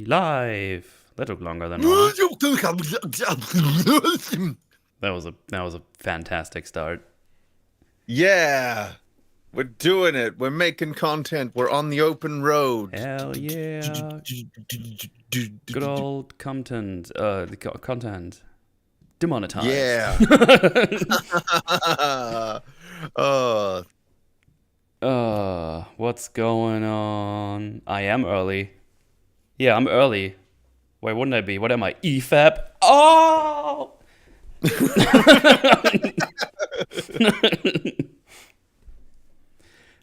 Live. That took longer than normal. That was a fantastic start. Yeah, we're doing it. We're making content. We're on the open road. Hell yeah. Good old content. Content. Demonetized. Yeah. What's going on? I am early. Yeah, I'm early. Why wouldn't I be? What am I? EFAP? Oh!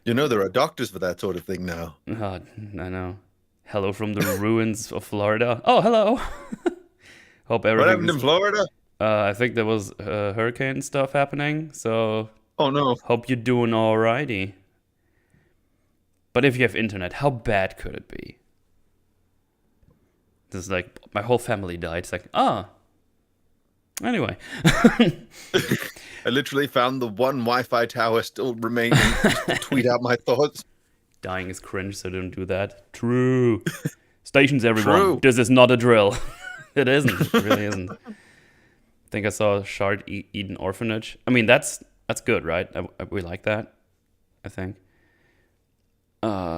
You know, there are doctors for that sort of thing now. I know. Hello from the ruins of Florida. Oh, hello. Hope everything. What happened in Florida? I think there was hurricane stuff happening, so. Oh no. Hope you're doing alrighty. But if you have internet, how bad could it be? This is like, my whole family died. It's like, Anyway. I literally found the one Wi-Fi tower still remaining to tweet out my thoughts. Dying is cringe, so don't do that. True. Stations, everyone. True. This is not a drill. It isn't. It really isn't. I think I saw Shard eat an orphanage. I mean, that's good, right? We like that, I think.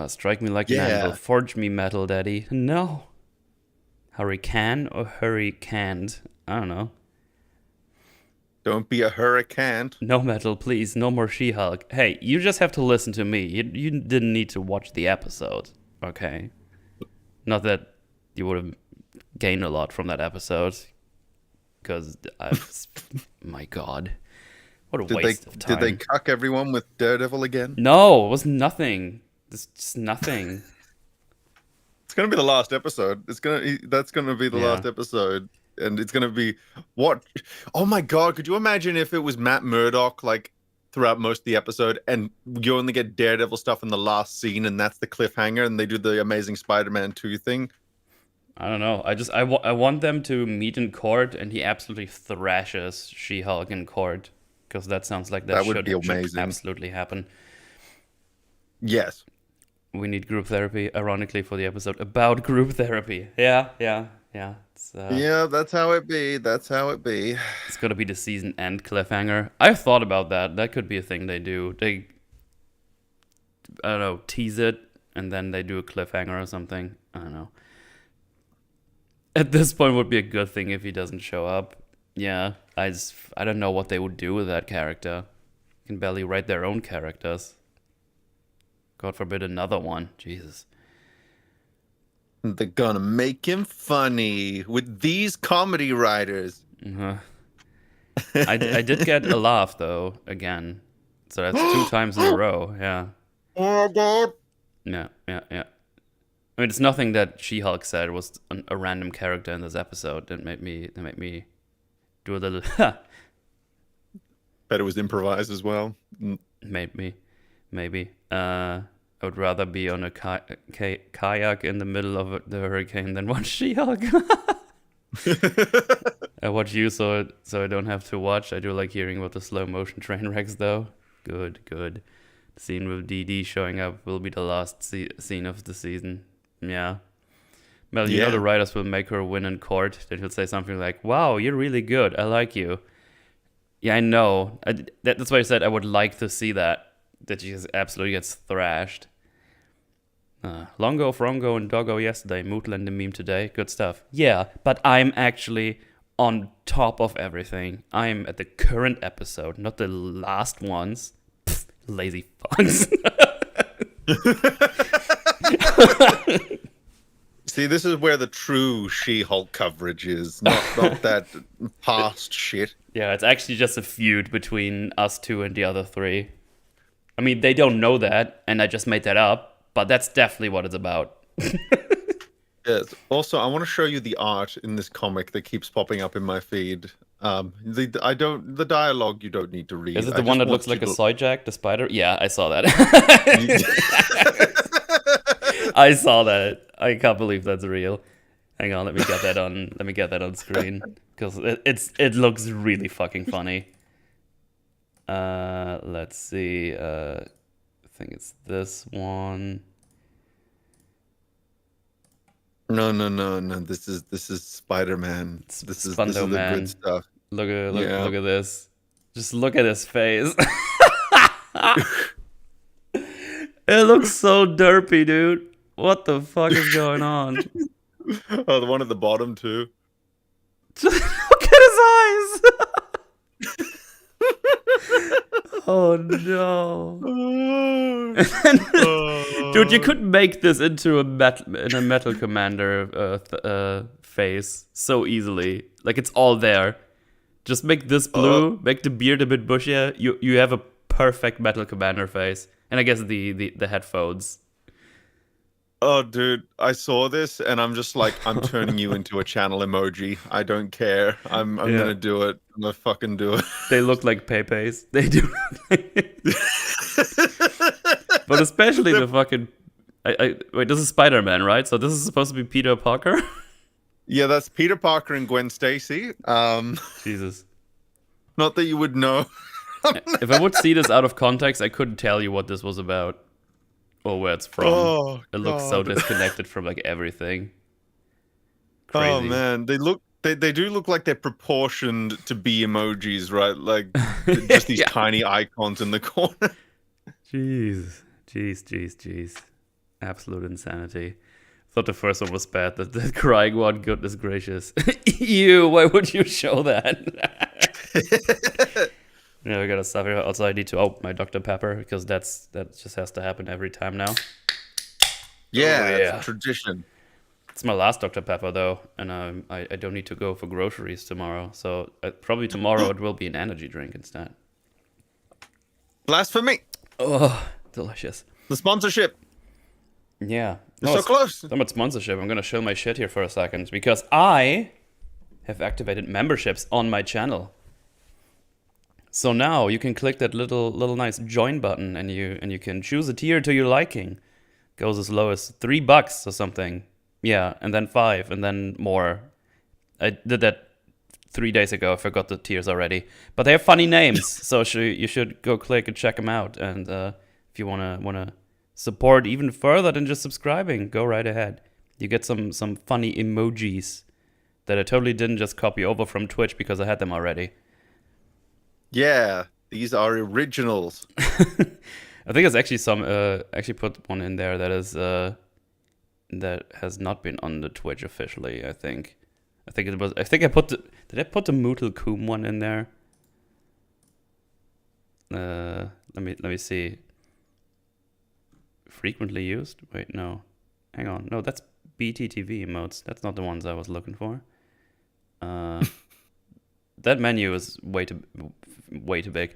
Strike me like an anvil. Forge me metal, daddy. No. Hurricane or hurricaned? I don't know. Don't be a hurricane. No metal, please. No more She-Hulk. Hey, you just have to listen to me. You didn't need to watch the episode, okay? Not that you would have gained a lot from that episode, because my God, what a waste of time. Did they cuck everyone with Daredevil again? No, it was nothing. It's just nothing. It's gonna be the last episode. That's gonna be the last episode. And it's going to be what? Oh my God. Could you imagine if it was Matt Murdock, like throughout most of the episode, and you only get Daredevil stuff in the last scene, and that's the cliffhanger, and they do the Amazing Spider-Man 2 thing? I don't know. I want them to meet in court, and he absolutely thrashes She-Hulk in court, because that sounds like that should absolutely happen. Yes. We need group therapy, ironically, for the episode about group therapy. Yeah. Yeah, that's how it be. That's how it be. It's gonna be the season end cliffhanger. I've thought about that. That could be a thing they do. They, I don't know, tease it, and then they do a cliffhanger or something. I don't know. At this point, would be a good thing if he doesn't show up. Yeah, I don't know what they would do with that character. Can barely write their own characters. God forbid another one. Jesus. They're gonna make him funny with these comedy writers. Uh-huh. I did get a laugh, though, again. So that's 2 times in a row, yeah. Oh, God. Yeah. I mean, it's nothing that She-Hulk said. It was a random character in this episode that made me do a little Bet it was improvised as well. Maybe. I would rather be on a kayak in the middle of the hurricane than watch She-Hulk. I watch you so I don't have to watch. I do like hearing about the slow motion train wrecks, though. Good. The scene with DD showing up will be the last scene of the season. Yeah. Well, you know the writers will make her win in court. Then he'll say something like, "Wow, you're really good. I like you." Yeah, I know. That's why I said I would like to see that she just absolutely gets thrashed. Longo, Frongo, and Doggo yesterday. Mootland the meme today. Good stuff. Yeah, but I'm actually on top of everything. I'm at the current episode, not the last ones. Pfft, lazy fucks. See, this is where the true She-Hulk coverage is, not that past shit. Yeah, it's actually just a feud between us 2 and the other 3. I mean, they don't know that, and I just made that up. But that's definitely what it's about. Yes. Also, I want to show you the art in this comic that keeps popping up in my feed. The dialogue you don't need to read. Is it the one that looks like a Soyjack, the spider? Yeah, I saw that. I saw that. I can't believe that's real. Hang on, let me get that on screen, because it looks really fucking funny. Let's see. I think it's this one. No. This is Spider-Man. This is Spundo the good Man. stuff. Look Yeah. at this. Just look at his face. It looks so derpy, dude. What the fuck is going on? Oh, the one at the bottom too. Just look at his eyes. Oh no. Dude, you could make this into a Metalcommander face so easily. Like, it's all there. Just make this blue, make the beard a bit bushier. You have a perfect Metalcommander face. And I guess the headphones. Oh, dude, I saw this and I'm just like, I'm turning you into a channel emoji. I don't care. I'm gonna do it. I'm gonna fucking do it. They look like Pepe's. They do. But especially the fucking. Wait, this is Spider-Man, right? So this is supposed to be Peter Parker? Yeah, that's Peter Parker and Gwen Stacy. Jesus. Not that you would know. If I would see this out of context, I couldn't tell you what this was about or where it's from. Oh, it looks so disconnected from like everything. Crazy. Oh man, they do look like they're proportioned to be emojis, right? Like just these tiny icons in the corner. Jeez. Absolute insanity. Thought the first one was bad. The crying one, goodness gracious. Ew, why would you show that? Yeah, we gotta stop here. Also, I need to open my Dr. Pepper because that just has to happen every time now. Yeah, it's a tradition. It's my last Dr. Pepper though, and I don't need to go for groceries tomorrow. So probably tomorrow it will be an energy drink instead. Last for me. Oh, delicious. The sponsorship. Yeah. So close. Talking about sponsorship, I'm gonna show my shit here for a second because I have activated memberships on my channel. So now you can click that little nice join button and you can choose a tier to your liking. Goes as low as $3 or something. Yeah, and then 5 and then more. I did that 3 days ago. I forgot the tiers already. But they have funny names, so you should go click and check them out. And if you wanna support even further than just subscribing, go right ahead. You get some funny emojis that I totally didn't just copy over from Twitch because I had them already. Yeah, these are originals. I think there's actually actually put one in there that is that has not been on the Twitch officially. I think I put did I put the Metalcommander one in there? Let me see. Frequently used? Wait, no. Hang on. No, that's BTTV emotes. That's not the ones I was looking for. That menu is way too big.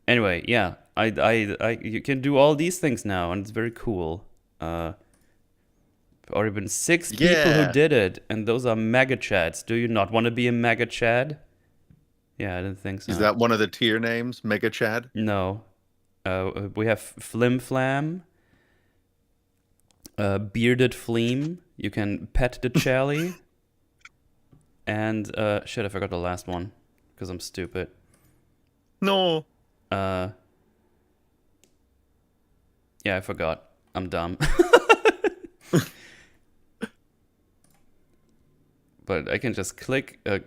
Anyway, yeah, you can do all these things now, and it's very cool. There already been 6 people who did it, and those are mega chads. Do you not want to be a mega chad? Yeah, I didn't think so. Is that one of the tier names, Mega Chad? No. We have Flim Flam, Bearded Fleam. You can pet the Charlie. And shit, I forgot the last one because I'm stupid. No. Yeah, I forgot. I'm dumb. But I can just click a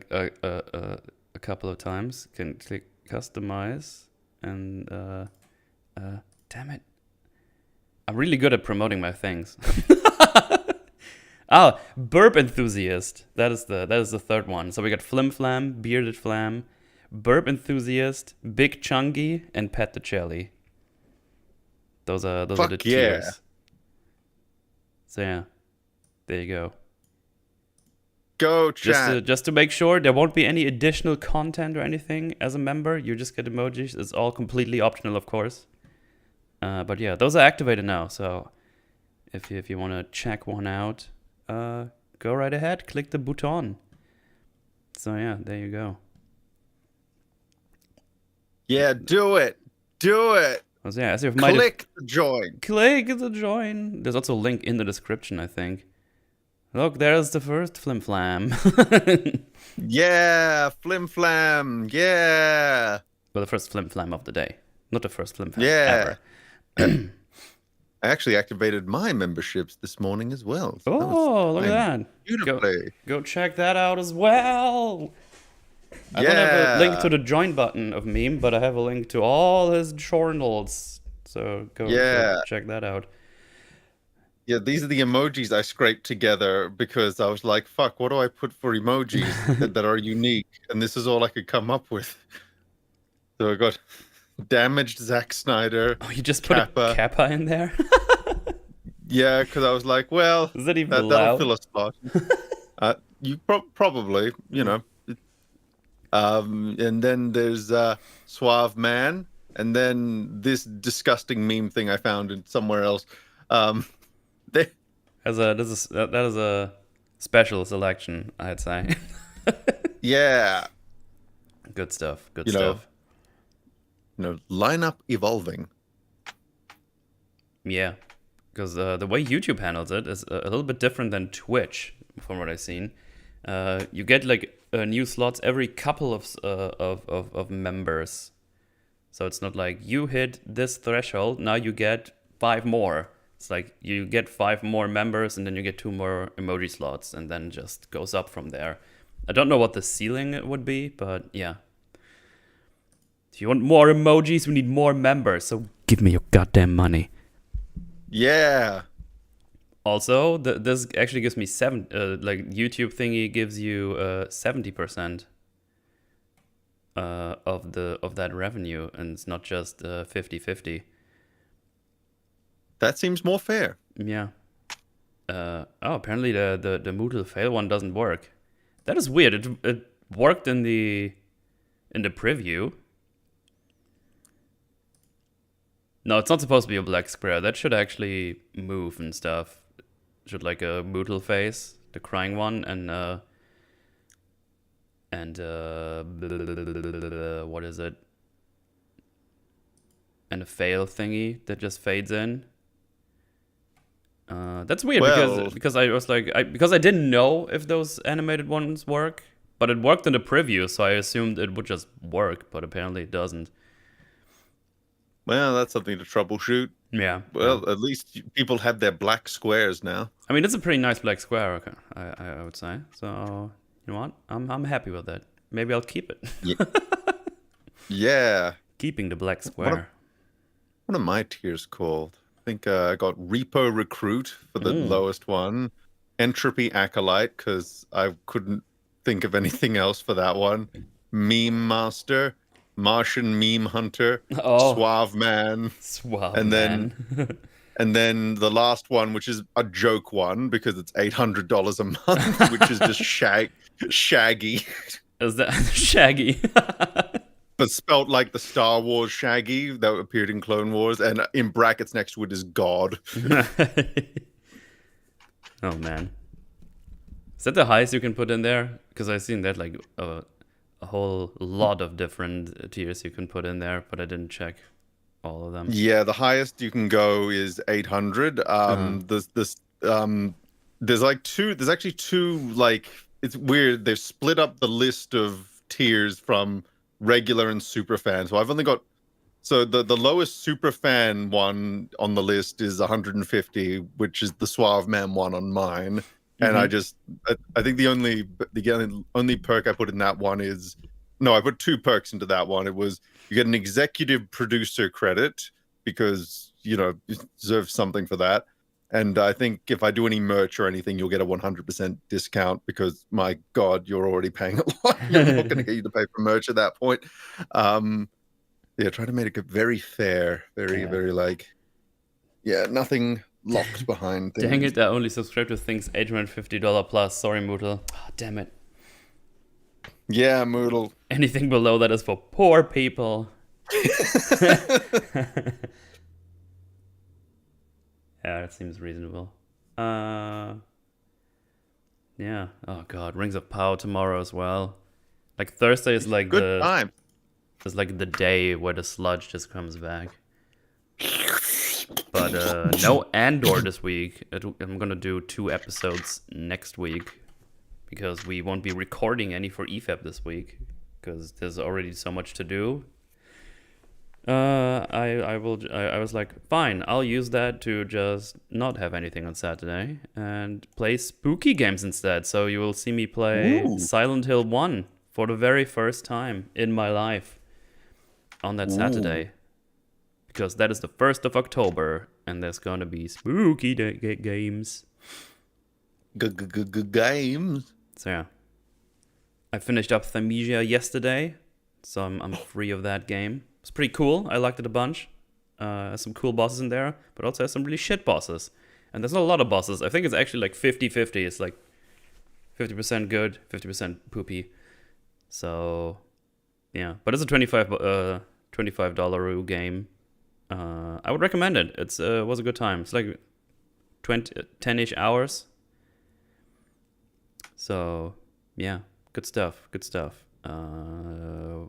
couple of times. Can click customize and damn it. I'm really good at promoting my things. Oh, burp enthusiast. That is the third one. So we got Flim Flam, Bearded Flam, burp enthusiast, Big Chungy, and Pet the Jelly. Those are the tiers. So yeah, there you go. Go chat. Just to make sure there won't be any additional content or anything as a member. You just get emojis. It's all completely optional, of course. But yeah, those are activated now. So if you want to check one out, go right ahead. Click the button. So yeah, there you go. Yeah, do it. Do it. So yeah, click the join. Click the join. There's also a link in the description, I think. Look, there's the first Flim Flam. Yeah, Flim Flam. Yeah. Well, the first Flim Flam of the day. Not the first Flim Flam ever. I actually activated my memberships this morning as well. So that was Oh, look at timed that. beautifully. Go check that out as well. I don't have a link to Yeah. the join button of Meme, but I have a link to all his journals. So go Yeah. check that out. Yeah, these are the emojis I scraped together because I was like, fuck, what do I put for emojis that are unique? And this is all I could come up with. So I got damaged Zack Snyder, Oh, you just put a Kappa. kappa in there? Yeah, because I was like, well, Is that even that'll allowed? fill a slot. You probably, you know. And then there's Suave Man, and then this disgusting meme thing I found in somewhere else. Um, they, That is a special selection, I'd say. yeah, Good stuff. Good you know, stuff. lineup evolving. Yeah, because the way YouTube handles it is a little bit different than Twitch, from what I've seen. You get like new slots every couple of members, so it's not like you hit this threshold, now you get 5 more. It's like you get 5 more members, and then you get 2 more emoji slots, and then just goes up from there. I don't know what the ceiling would be, but yeah. If you want more emojis, we need more members. So give me your goddamn money. Yeah. Also, this actually gives me like YouTube thingy gives you 70% of that revenue, and it's not just 50-50. That seems more fair. Yeah. Apparently the Moodle fail one doesn't work. That is weird. It worked in the preview. No, it's not supposed to be a black square. That should actually move and stuff. It should like a Moodle face, the crying one, and what is it? And a fail thingy that just fades in. That's weird because I was like because I didn't know if those animated ones work, but it worked in the preview, so I assumed it would just work, but apparently it doesn't. Well, that's something to troubleshoot. Yeah. Well, yeah. at least people have their black squares now. I mean, it's a pretty nice black square, I would say. So you know what? I'm happy with that. Maybe I'll keep it. Yeah. Keeping the black square. What are my tiers called? I think I got Repo Recruit for the lowest one. Entropy Acolyte, because I couldn't think of anything else for that one. Meme Master. Martian Meme Hunter. Suave Man. And then the last one, which is a joke one, because it's $800 a month, which is just Shaggy. Is that Shaggy? But spelt like the Star Wars Shaggy that appeared in Clone Wars, and in brackets next to it is God. Oh man, is that the highest you can put in there? Because I've seen that like a whole lot of different tiers you can put in there, but I didn't check all of them. Yeah, the highest you can go is 800. There's actually two, like, it's weird. They've split up the list of tiers from regular and super fan. So I've only got, so the lowest super fan one on the list is 150, which is the Suave Man one on mine. And I think the only perk I put in that one is, no, I put 2 perks into that one. It was, you get an executive producer credit because, you deserve something for that. And I think if I do any merch or anything, you'll get a 100% discount because, my God, you're already paying a lot. You're not going to get you to pay for merch at that point. Yeah, try to make it very fair, very like, yeah, nothing locked behind things. Dang it, I only subscribe to things $850 plus. Sorry, Moodle. Oh, damn it. Yeah, Moodle. Anything below that is for poor people. Yeah, that seems reasonable. Yeah. Oh god, Rings of Power tomorrow as well. Like Thursday is like good time. It's like the day where the sludge just comes back. But no Andor this week. I'm gonna do 2 episodes next week because we won't be recording any for EFAP this week because there's already so much to do. I was like, fine, I'll use that to just not have anything on Saturday and play spooky games instead. So you will see me play Ooh. Silent Hill 1 for the very first time in my life on that Saturday. Because that is the 1st of October and there's gonna be spooky games. Games. So yeah. I finished up Thymesia yesterday, so I'm free of that game. It's pretty cool. I liked it a bunch. Has some cool bosses in there, but also has some really shit bosses. And there's not a lot of bosses. I think it's actually like 50-50. It's like 50% good, 50% poopy. So, yeah. But it's a $25 game. I would recommend it. It was a good time. It's like 10-ish hours. So, yeah. Good stuff.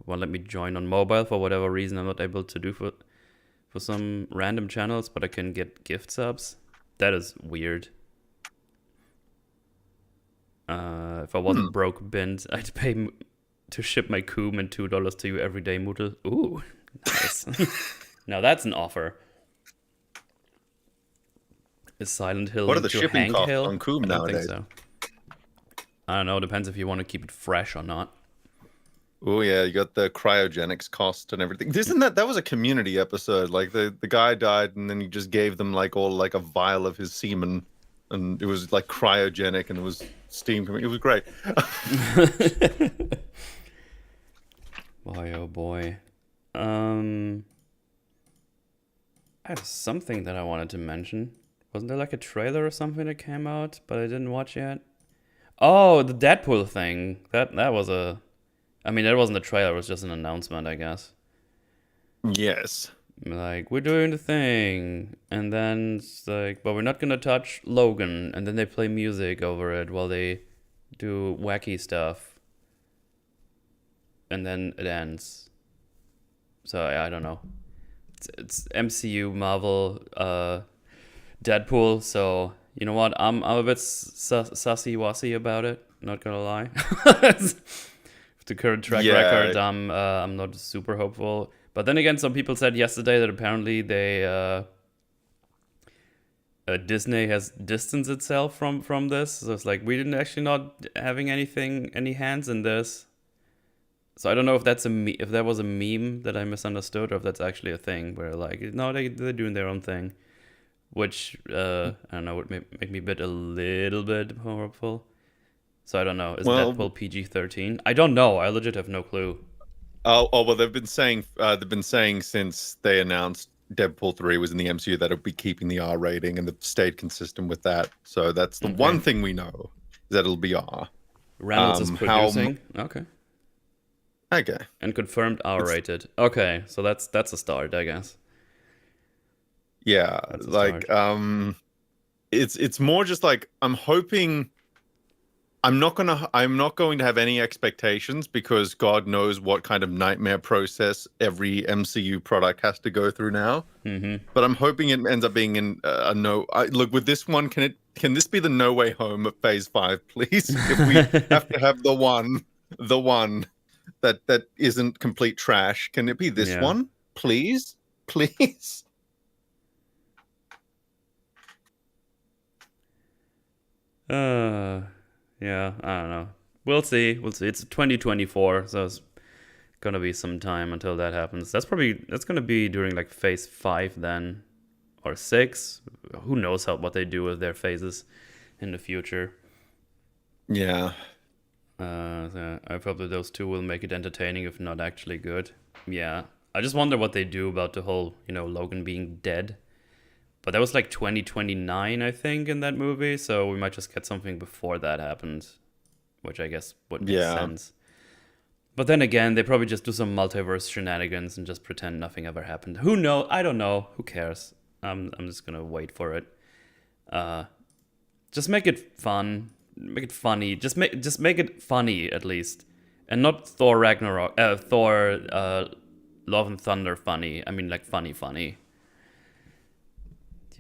Won't let me join on mobile for whatever reason. I'm not able to do for some random channels, but I can get gift subs. That is weird. If I wasn't broke, Bint, I'd pay to ship my coom and $2 to you every day, Moodle. Ooh, nice. Now that's an offer. Is Silent Hill What are the to shipping Hank costs Hill? on coom I don't nowadays? think so. I don't know. Depends if you want to keep it fresh or not. Oh yeah, you got the cryogenics cost and everything. Isn't that was a community episode? Like the guy died and then he just gave them like a vial of his semen, and it was like cryogenic and it was steam. It was great. Boy, oh boy. I had something that I wanted to mention. Wasn't there like a trailer or something that came out, but I didn't watch yet? Oh, the Deadpool thing. That was a... I mean, that wasn't a trailer. It was just an announcement, I guess. Yes. Like, we're doing the thing. And then it's like, but we're not going to touch Logan. And then they play music over it while they do wacky stuff. And then it ends. So, I don't know. It's MCU, Marvel, Deadpool. So, you know what? I'm a bit sussy-wassy about it. Not gonna lie. The current track record, I'm not super hopeful. But then again, some people said yesterday that apparently Disney has distanced itself from this. So it's like we didn't actually not having any hands in this. So I don't know if that's if that was a meme that I misunderstood, or if that's actually a thing where like no, they're doing their own thing, which I don't know, would make me a little bit more hopeful. So I don't know. Is Deadpool PG-13? I don't know. I legit have no clue. Oh well, they've been saying since they announced Deadpool 3 was in the MCU that it'll be keeping the R rating, and they've stayed consistent with that. So that's the one thing we know, is that it'll be R. Reynolds is producing. Okay. And confirmed R-rated. Okay, so that's a start, I guess. Yeah, like it's more just like I'm hoping. I'm not going to have any expectations, because God knows what kind of nightmare process every MCU product has to go through now. Mm-hmm. But I'm hoping it ends up being in a no. Look, with this one, can this be the No Way Home of Phase 5, please? If we have to have the one that isn't complete trash, can it be this one, please? Please. Yeah, I don't know. We'll see. It's 2024, so it's gonna be some time until that happens. That's gonna be during like Phase 5 then, or 6. Who knows what they do with their phases in the future. Yeah. So I probably those two will make it entertaining, if not actually good. Yeah. I just wonder what they do about the whole, Logan being dead. But that was like 2029, I think, in that movie. So we might just get something before that happens, which I guess would make sense. But then again, they probably just do some multiverse shenanigans and just pretend nothing ever happened. Who knows? I don't know. Who cares? I'm just gonna wait for it. Just make it fun. Make it funny. Just make it funny at least, and not Thor Ragnarok. Thor, Love and Thunder funny. I mean, like funny.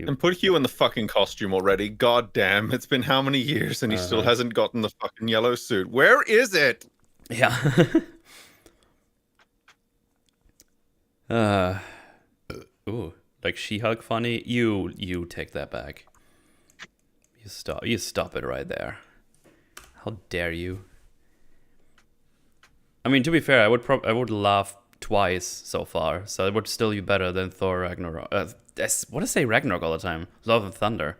And put Hugh in the fucking costume already. God damn, it's been how many years and he still hasn't gotten the fucking yellow suit. Where is it? Yeah. Ooh, like She-Hulk funny? You take that back. You stop it right there. How dare you? I mean, to be fair, I would laugh twice so far, so it would still be better than Thor Ragnarok. What I say Ragnarok all the time? Love and Thunder.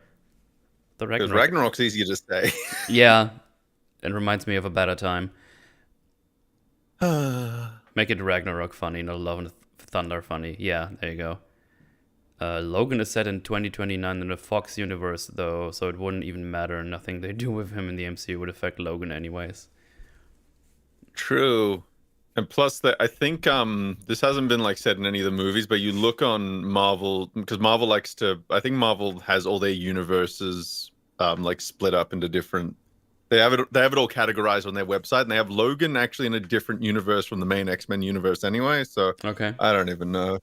The Because Ragnarok. Ragnarok's easier to say. Yeah, it reminds me of a better time. Make it Ragnarok funny, not Love and Thunder funny. Yeah, there you go. Logan is set in 2029 in the Fox universe, though, so it wouldn't even matter. Nothing they do with him in the MCU would affect Logan anyways. True. And plus that I think this hasn't been like said in any of the movies, but you look on Marvel, because Marvel likes to, I think Marvel has all their universes like split up into different, they have it all categorized on their website, and they have Logan actually in a different universe from the main X-Men universe anyway, so Okay. I don't even know.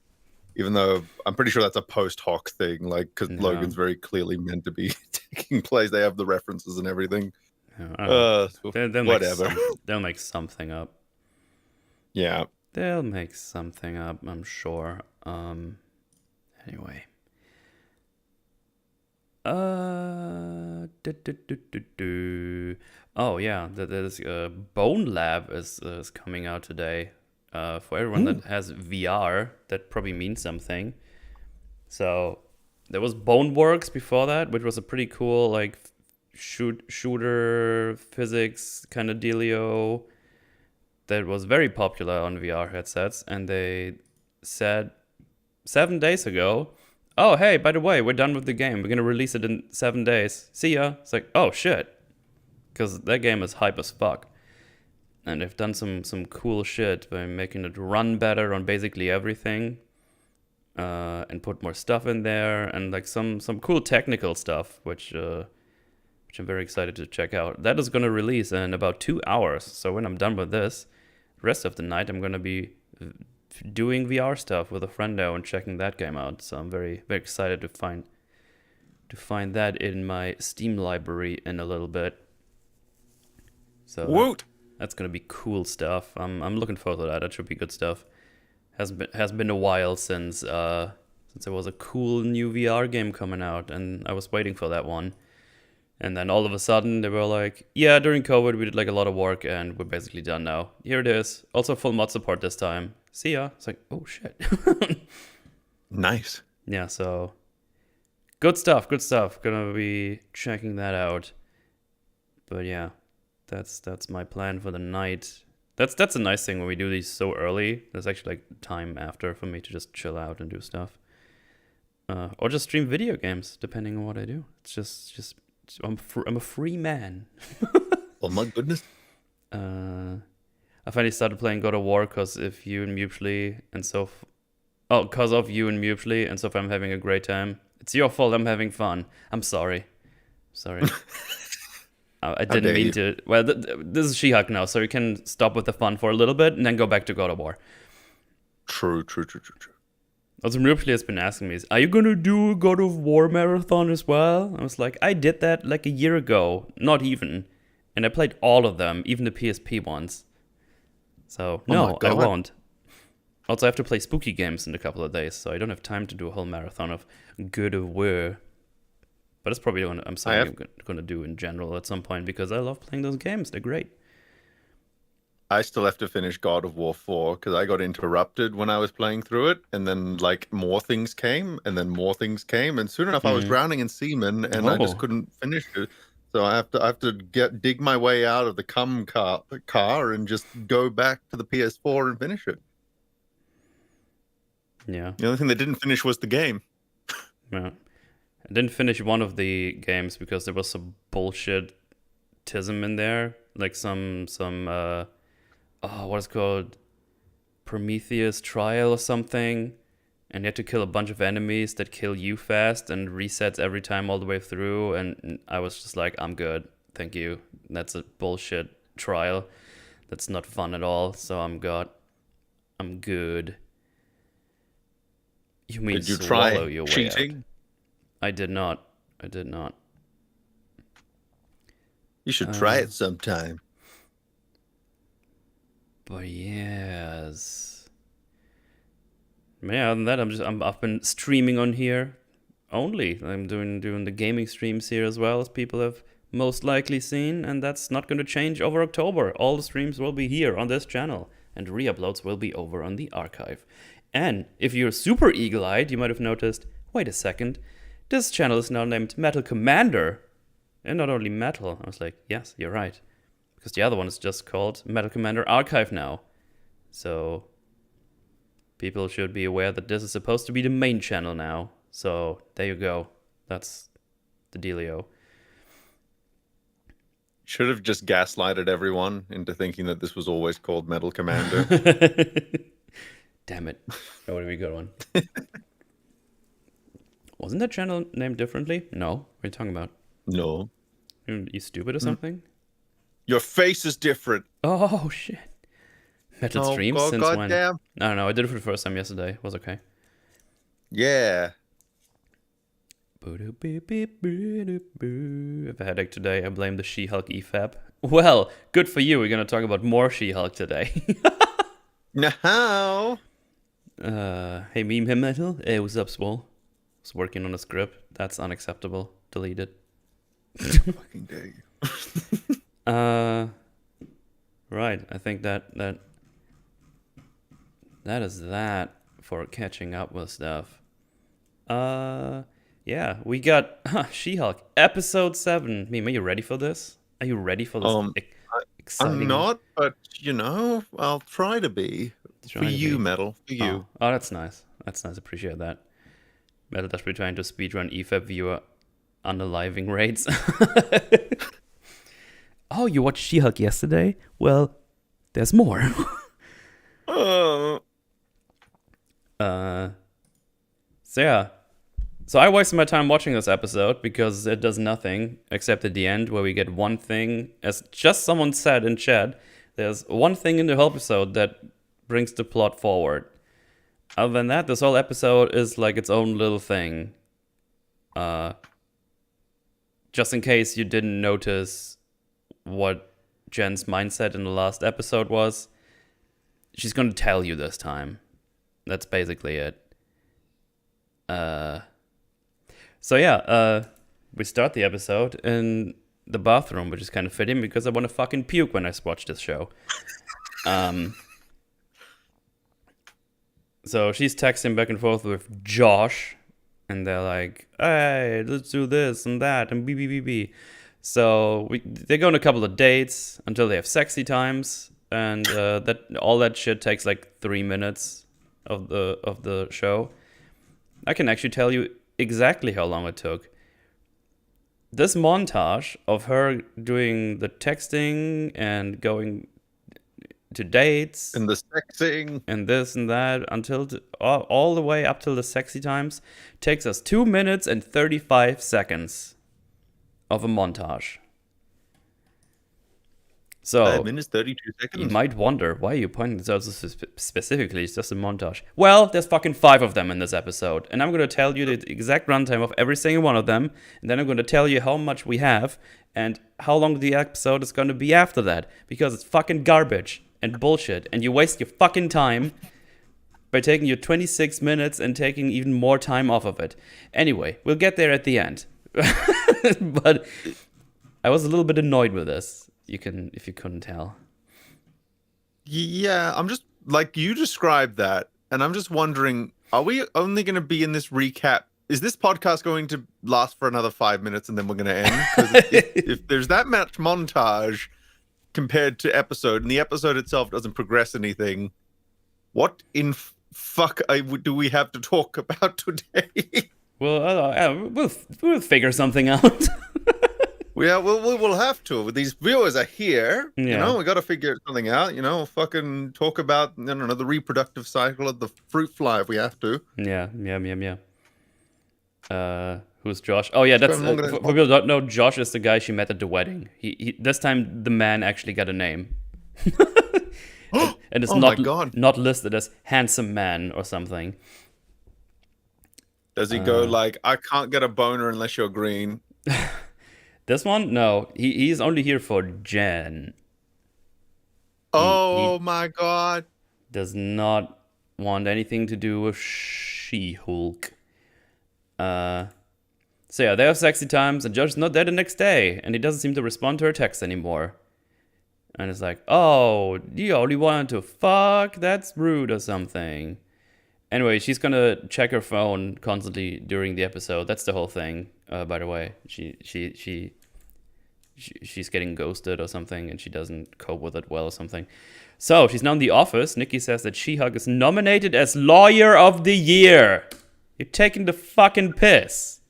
Even though I'm pretty sure that's a post hoc thing, like, because Yeah. Logan's very clearly meant to be taking place. They have the references and everything. Yeah, Whatever. They'll make something up. Yeah. They'll make something up, I'm sure. Anyway. Oh yeah, there's Bone Lab is coming out today. For everyone that has VR, that probably means something. So there was Boneworks before that, which was a pretty cool like shooter physics kind of dealio that was very popular on VR headsets. And they said 7 days ago, oh hey, by the way, we're done with the game. We're gonna release it in 7 days. See ya. It's like, oh shit, because that game is hype as fuck. And they've done some cool shit by making it run better on basically everything, and put more stuff in there, and like some cool technical stuff, which I'm very excited to check out. That is gonna release in about 2 hours. So when I'm done with this, rest of the night I'm gonna be doing VR stuff with a friendo and checking that game out. So I'm very very excited to find that in my Steam library in a little bit. So Woot! That's gonna be cool stuff. I'm looking forward to that. That should be good stuff. Has been a while since there was a cool new VR game coming out, and I was waiting for that one. And then all of a sudden they were like, yeah, during COVID we did like a lot of work and we're basically done now. Here it is. Also full mod support this time. See ya. It's like, oh shit. Nice. Yeah, so good stuff. Gonna be checking that out. But yeah. That's my plan for the night. That's a nice thing when we do these so early. There's actually like time after for me to just chill out and do stuff, or just stream video games, depending on what I do. It's just I'm a free man. Oh my goodness. I finally started playing God of War because of you and Mutually, and so because of you and Mutually, and so if I'm having a great time, it's your fault. I'm having fun. I'm sorry. I didn't mean to. Well, this is She-Hulk now, so we can stop with the fun for a little bit and then go back to God of War. True. Also, Mutually has been asking me, are you going to do a God of War marathon as well? I was like, I did that like a year ago. Not even. And I played all of them, even the PSP ones. So, no, I won't. Also, I have to play spooky games in a couple of days, so I don't have time to do a whole marathon of God of War. But it's probably something I'm going to do in general at some point, because I love playing those games. They're great. I still have to finish God of War 4 because I got interrupted when I was playing through it, and then like more things came, and then more things came, and soon enough I was drowning in semen, and I just couldn't finish it. So I have to dig my way out of the car and just go back to the PS4 and finish it. Yeah. The only thing that didn't finish was the game. Yeah. I didn't finish one of the games because there was some bullshit tism in there, like some what is it called, Prometheus trial or something, and you had to kill a bunch of enemies that kill you fast and resets every time all the way through, and I was just like, I'm good, thank you. That's a bullshit trial. That's not fun at all. So I'm good. You mean did you swallow try your way cheating? out? I did not. You should try it sometime. But yes. Yeah, other than that, I've been streaming on here only. I'm doing the gaming streams here as well, as people have most likely seen, and that's not going to change over October. All the streams will be here on this channel, and re-uploads will be over on the archive. And if you're super eagle-eyed, you might have noticed, wait a second, this channel is now named Metalcommander, and not only Metal. I was like, yes, you're right, because the other one is just called Metalcommander Archive now. So people should be aware that this is supposed to be the main channel now. So there you go. That's the dealio. Should have just gaslighted everyone into thinking that this was always called Metalcommander. Damn it. Oh, what are we going? Wasn't that channel named differently? No. What are you talking about? No. You stupid or something? Your face is different. Oh, shit. Metal streams since when? Goddamn. I don't know. I did it for the first time yesterday. It was okay. Yeah. I have a headache today. I blame the She-Hulk EFAB. Well, good for you. We're going to talk about more She-Hulk today. No. Hey, meme him metal. Hey, what's up, Swole? Was working on a script. That's unacceptable. Delete it. Fucking dare you. Right. I think that is that for catching up with stuff. Yeah, we got She-Hulk episode 7. Meme, are you ready for this? Are you ready for this? Exciting? I'm not, but I'll try to be. For you, Metal. For you. Oh, that's nice. That's nice. Appreciate that. Metal Dash be trying to speedrun EFAB viewer unaliving rates. Oh, you watched She-Hulk yesterday? Well, there's more. So yeah. So I wasted my time watching this episode because it does nothing except at the end where we get one thing. As just someone said in chat, there's one thing in the whole episode that brings the plot forward. Other than that, this whole episode is like its own little thing. Just in case you didn't notice what Jen's mindset in the last episode was, she's going to tell you this time. That's basically it. So yeah, we start the episode in the bathroom, which is kind of fitting because I want to fucking puke when I watch this show. So she's texting back and forth with Josh, and they're like, hey, let's do this and that, and BBBB. So they go on a couple of dates until they have sexy times, and that all that shit takes like 3 minutes of the show. I can actually tell you exactly how long it took. This montage of her doing the texting and going to dates and the sexing and this and that until all the way up till the sexy times takes us 2 minutes and 35 seconds of a montage. So 5 minutes 32 seconds. You might wonder, why are you pointing this out specifically? It's just a montage. Well, there's fucking 5 of them in this episode, and I'm going to tell you the exact runtime of every single one of them, and then I'm going to tell you how much we have and how long the episode is going to be after that, because it's fucking garbage and bullshit, and you waste your fucking time by taking your 26 minutes and taking even more time off of it. Anyway, we'll get there at the end. But I was a little bit annoyed with this. If you couldn't tell. Yeah, I'm just like you described that, and I'm just wondering, are we only going to be in this recap? Is this podcast going to last for another 5 minutes and then we're going to end? Because if there's that much montage compared to episode, and the episode itself doesn't progress anything, what in fuck do we have to talk about today? Well, we'll figure something out. Yeah, we'll have to. These viewers are here. Yeah. You know, we got to figure something out. You know, fucking talk about, I don't know, the reproductive cycle of the fruit fly if we have to. Yeah. Who's Josh? Oh, yeah, that's for people who don't know, Josh is the guy she met at the wedding. He this time the man actually got a name. And it's not listed as handsome man or something. Does he go like, I can't get a boner unless you're green? This one? No. He's only here for Jen. Oh my god. Does not want anything to do with She-Hulk. So yeah, they have sexy times, and Josh's not there the next day, and he doesn't seem to respond to her text anymore. And it's like, oh, you only wanted to fuck? That's rude or something. Anyway, she's gonna check her phone constantly during the episode. That's the whole thing, by the way. She's getting ghosted or something, and she doesn't cope with it well or something. So she's now in the office. Nikki says that She-Hulk is nominated as Lawyer of the Year. You're taking the fucking piss.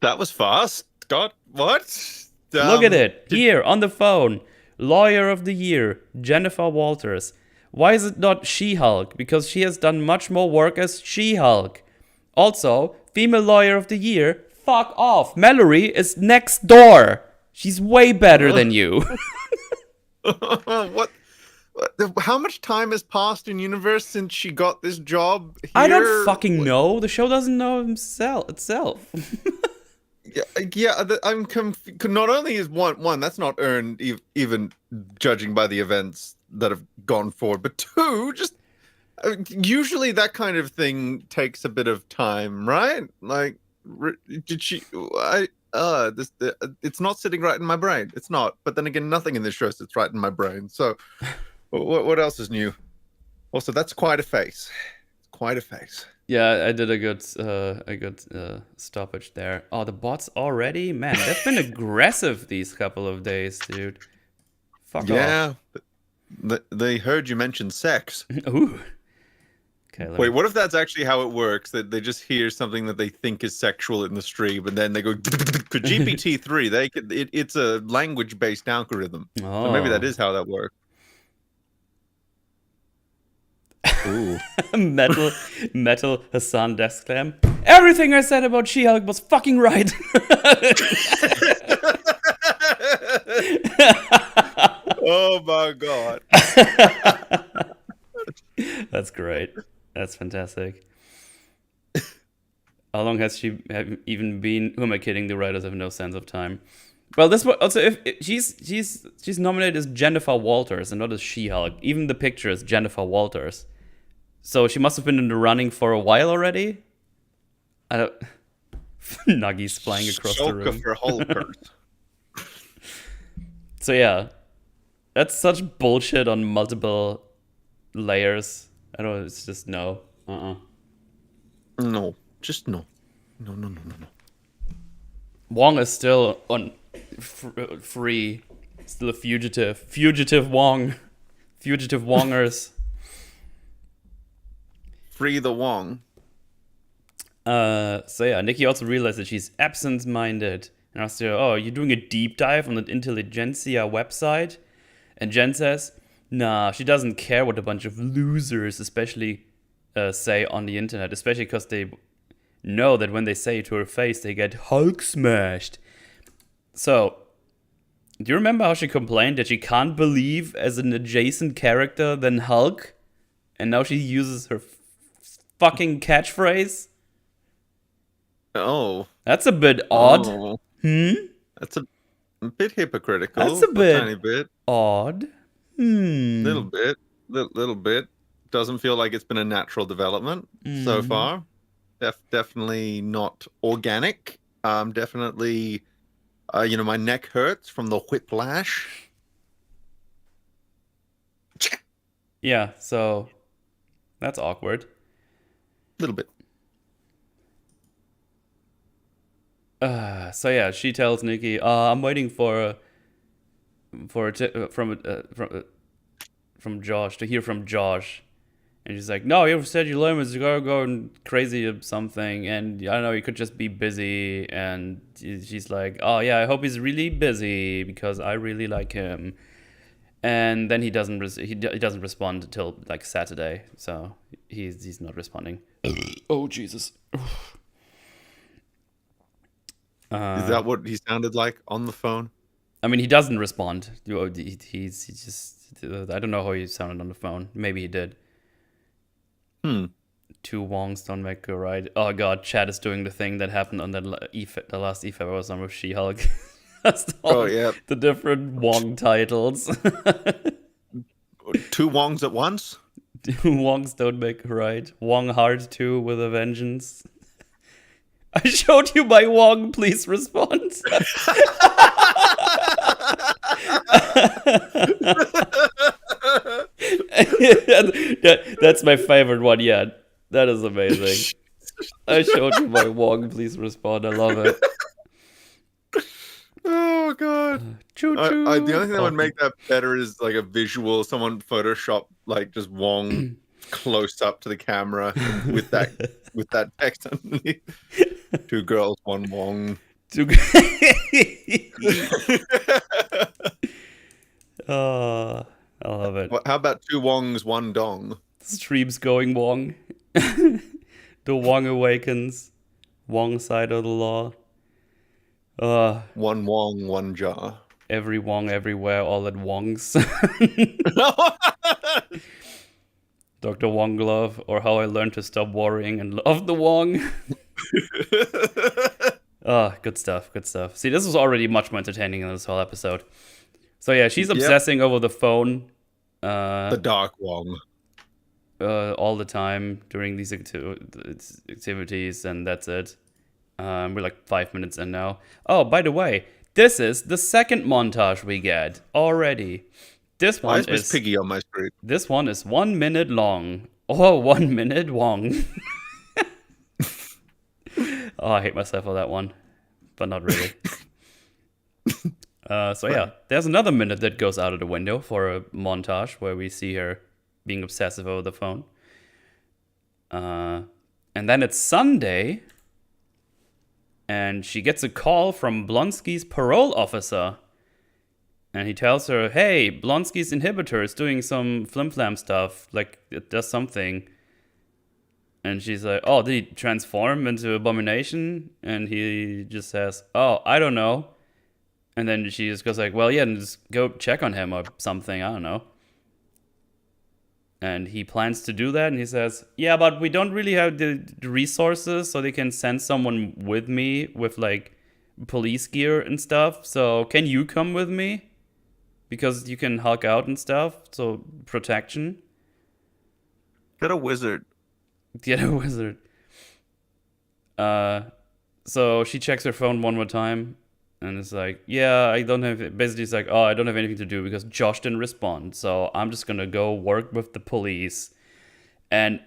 That was fast. God, what? Look at it. Here, on the phone. Lawyer of the Year, Jennifer Walters. Why is it not She-Hulk? Because she has done much more work as She-Hulk. Also, Female Lawyer of the Year, fuck off. Mallory is next door. She's way better than you. What? How much time has passed in universe since she got this job here? I don't fucking know. The show doesn't know itself. Yeah, I'm not only is one that's not earned even judging by the events that have gone forward, but two, just usually that kind of thing takes a bit of time, right? Like, did she? It's not sitting right in my brain. It's not. But then again, nothing in this show sits right in my brain. So, what else is new? Also, that's quite a face. Quite a face. Yeah, I did a good stoppage there. Oh, the bots already? Man, they've been aggressive these couple of days, dude. Fuck off. Yeah, they heard you mention sex. Ooh. Okay. Wait, what if that's actually how it works? That they just hear something that they think is sexual in the stream, and then they go, "For GPT-3, it's a language-based algorithm." Oh. So maybe that is how that works. Ooh. Metal Hassan Desklam. Everything I said about She-Hulk was fucking right. Oh my god. That's great. That's fantastic. How long has she even been? Who am I kidding? The writers have no sense of time. Well, this one also, if she's nominated as Jennifer Walters and not as She-Hulk. Even the picture is Jennifer Walters. So she must have been in the running for a while already. I don't. Nuggies flying across the room. For Hulkers. So yeah, that's such bullshit on multiple layers. I don't. It's just no. No, just no. No. Wong is still on free. Still a fugitive. Fugitive Wong. Fugitive Wongers. Free the Wong. So yeah, Nikki also realized that she's absent-minded. And asked her, oh, you're doing a deep dive on the Intelligentsia website? And Jen says, nah, she doesn't care what a bunch of losers especially say on the internet. Especially because they know that when they say it to her face, they get Hulk smashed. So, do you remember how she complained that she can't believe as an adjacent character than Hulk? And now she uses her fucking catchphrase? Oh. That's a bit odd. Oh. That's a bit hypocritical. That's a bit tiny bit odd. Little bit. Doesn't feel like it's been a natural development so far. Definitely not organic. Definitely, my neck hurts from the whiplash. Yeah, so that's awkward. A little bit. So yeah, she tells Nikki, "I'm waiting from Josh to hear from Josh," and she's like, "No, you said your limits. You gotta go crazy or something, and I don't know, he could just be busy." And she's like, "Oh yeah, I hope he's really busy because I really like him." And then he doesn't respond until like Saturday, so he's not responding. Oh Jesus. Is that what he sounded like on the phone? I mean, he doesn't respond. He's just. I don't know how he sounded on the phone. Maybe he did. Two Wongs don't make a right. Oh god, Chad is doing the thing that happened on the last EFAB I was on with She-Hulk. The different Wong titles. Two Wongs at once? Wongs don't make right. Wong hard too with a vengeance. I showed you my Wong, please respond. That's my favorite one yet. That is amazing. I showed you my Wong, please respond. I love it. Oh god. Choo choo. The only thing that would make that better is like a visual, someone Photoshop like just Wong close up to the camera with that text underneath. 2 girls, 1 Wong. Oh, I love it. How about 2 Wongs, 1 dong? Streams going Wong. The Wong awakens. Wong side of the law. 1 Wong, 1 jar. Every Wong everywhere, all at Wongs. Dr. Wong Glove, or How I Learned to Stop Worrying and Love the Wong. Good stuff, good stuff. See, this was already much more entertaining than this whole episode. So yeah, she's obsessing over the phone. The dark Wong. All the time during these activities, and that's it. We're like 5 minutes in now. Oh, by the way, this is the second montage we get already. This one is Miss Piggy on my street. This one is 1 minute long. Oh, 1 minute Wong. Oh, I hate myself for that one, but not really. So yeah, there's another minute that goes out of the window for a montage where we see her being obsessive over the phone. And then it's Sunday, and she gets a call from Blonsky's parole officer. And he tells her, hey, Blonsky's inhibitor is doing some flim-flam stuff, like it does something. And she's like, oh, did he transform into Abomination? And he just says, oh, I don't know. And then she just goes like, well, yeah, and just go check on him or something, I don't know. And he plans to do that, and he says, yeah, but we don't really have the resources, so they can send someone with me with, like, police gear and stuff. So can you come with me? Because you can Hulk out and stuff, so protection. Get a wizard. Get a wizard. So she checks her phone one more time, and it's like, yeah, I don't have... Basically, it's like, oh, I don't have anything to do because Josh didn't respond, so I'm just gonna go work with the police. And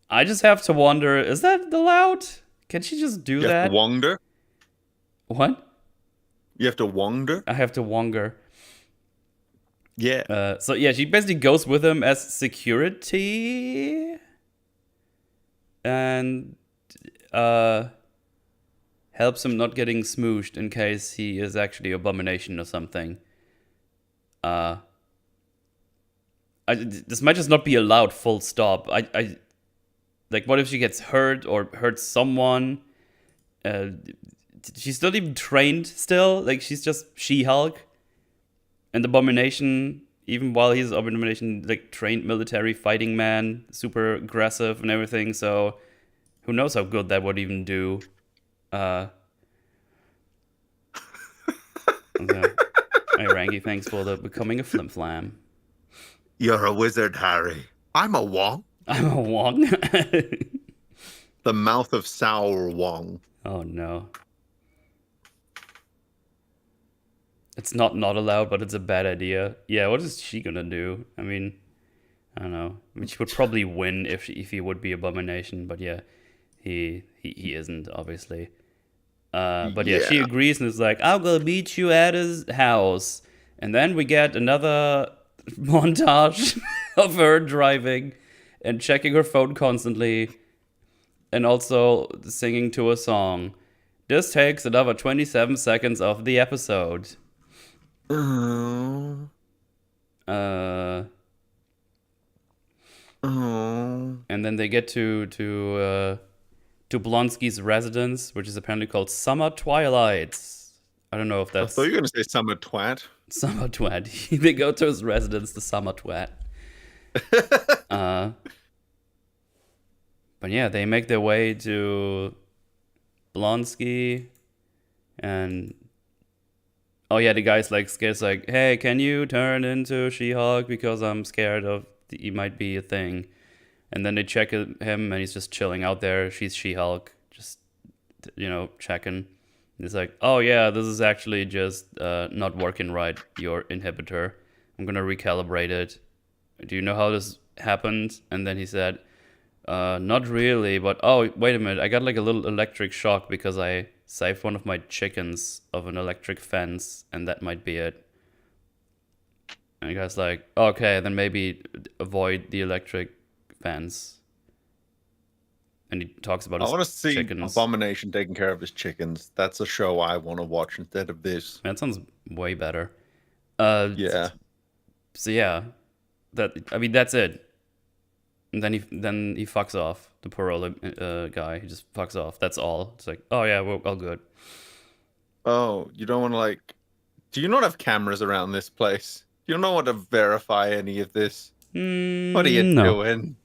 I just have to wonder, is that allowed? Can she just do that? You have to wander? What? You have to wander? I have to wander. Yeah. So yeah, she basically goes with him as security, and helps him not getting smooshed in case he is actually Abomination or something. This might just not be allowed. Full stop. I like, what if she gets hurt or hurts someone? She's not even trained still. Like, she's just She-Hulk. And Abomination, even while he's Abomination, like, trained military fighting man, super aggressive and everything, so who knows how good that would even do. Okay. Hey, Rangy, thanks for the becoming a flim-flam. You're a wizard, Harry. I'm a Wong. I'm a Wong? The mouth of sour Wong. Oh, no. It's not allowed, but it's a bad idea. Yeah, what is she gonna do? I mean, I don't know. I mean, she would probably win if he would be Abomination, but yeah, he isn't, obviously. But yeah, she agrees and is like, I'll go meet you at his house. And then we get another montage of her driving and checking her phone constantly, and also singing to a song. This takes another 27 seconds of the episode. And then they get to Blonsky's residence, which is apparently called Summer Twilights. I don't know if that's... I thought you were going to say Summer Twat. Summer Twat. They go to his residence, the Summer Twat. But yeah, they make their way to Blonsky, and... Oh yeah, the guy's like scared, like, hey, can you turn into She-Hulk because I'm scared of he might be a thing. And then they check him, and he's just chilling out there. She's She-Hulk, just, checking. And he's like, oh yeah, this is actually just not working right, your inhibitor. I'm gonna recalibrate it. Do you know how this happened? And then he said, not really, but oh, wait a minute. I got like a little electric shock because I saved one of my chickens of an electric fence, and that might be it. And the guy's like, okay, then maybe avoid the electric fence. And he talks about his I want to see chickens. Abomination taking care of his chickens. That's a show I want to watch instead of this. That sounds way better. Yeah. So yeah, that's it. And then he fucks off. The poor old guy. He just fucks off. That's all. It's like, oh yeah, we're all good. Oh, you don't want to do you not have cameras around this place? You don't want to verify any of this. What are you doing?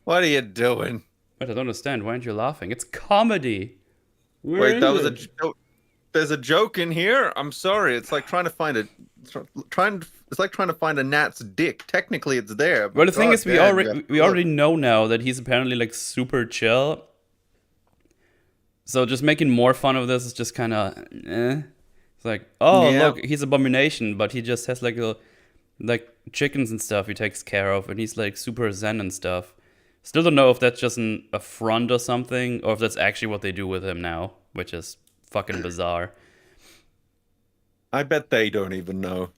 What are you doing? But I don't understand. Why aren't you laughing? It's comedy. Wait, that was a joke. There's a joke in here. I'm sorry. It's like trying to find It's like trying to find a gnat's dick. Technically, it's there. Well, the thing is, we already know now that he's apparently like super chill. So just making more fun of this is just kind of, It's like, oh look, he's Abomination, but he just has like chickens and stuff he takes care of, and he's like super zen and stuff. Still don't know if that's just an affront or something, or if that's actually what they do with him now, which is fucking bizarre. I bet they don't even know.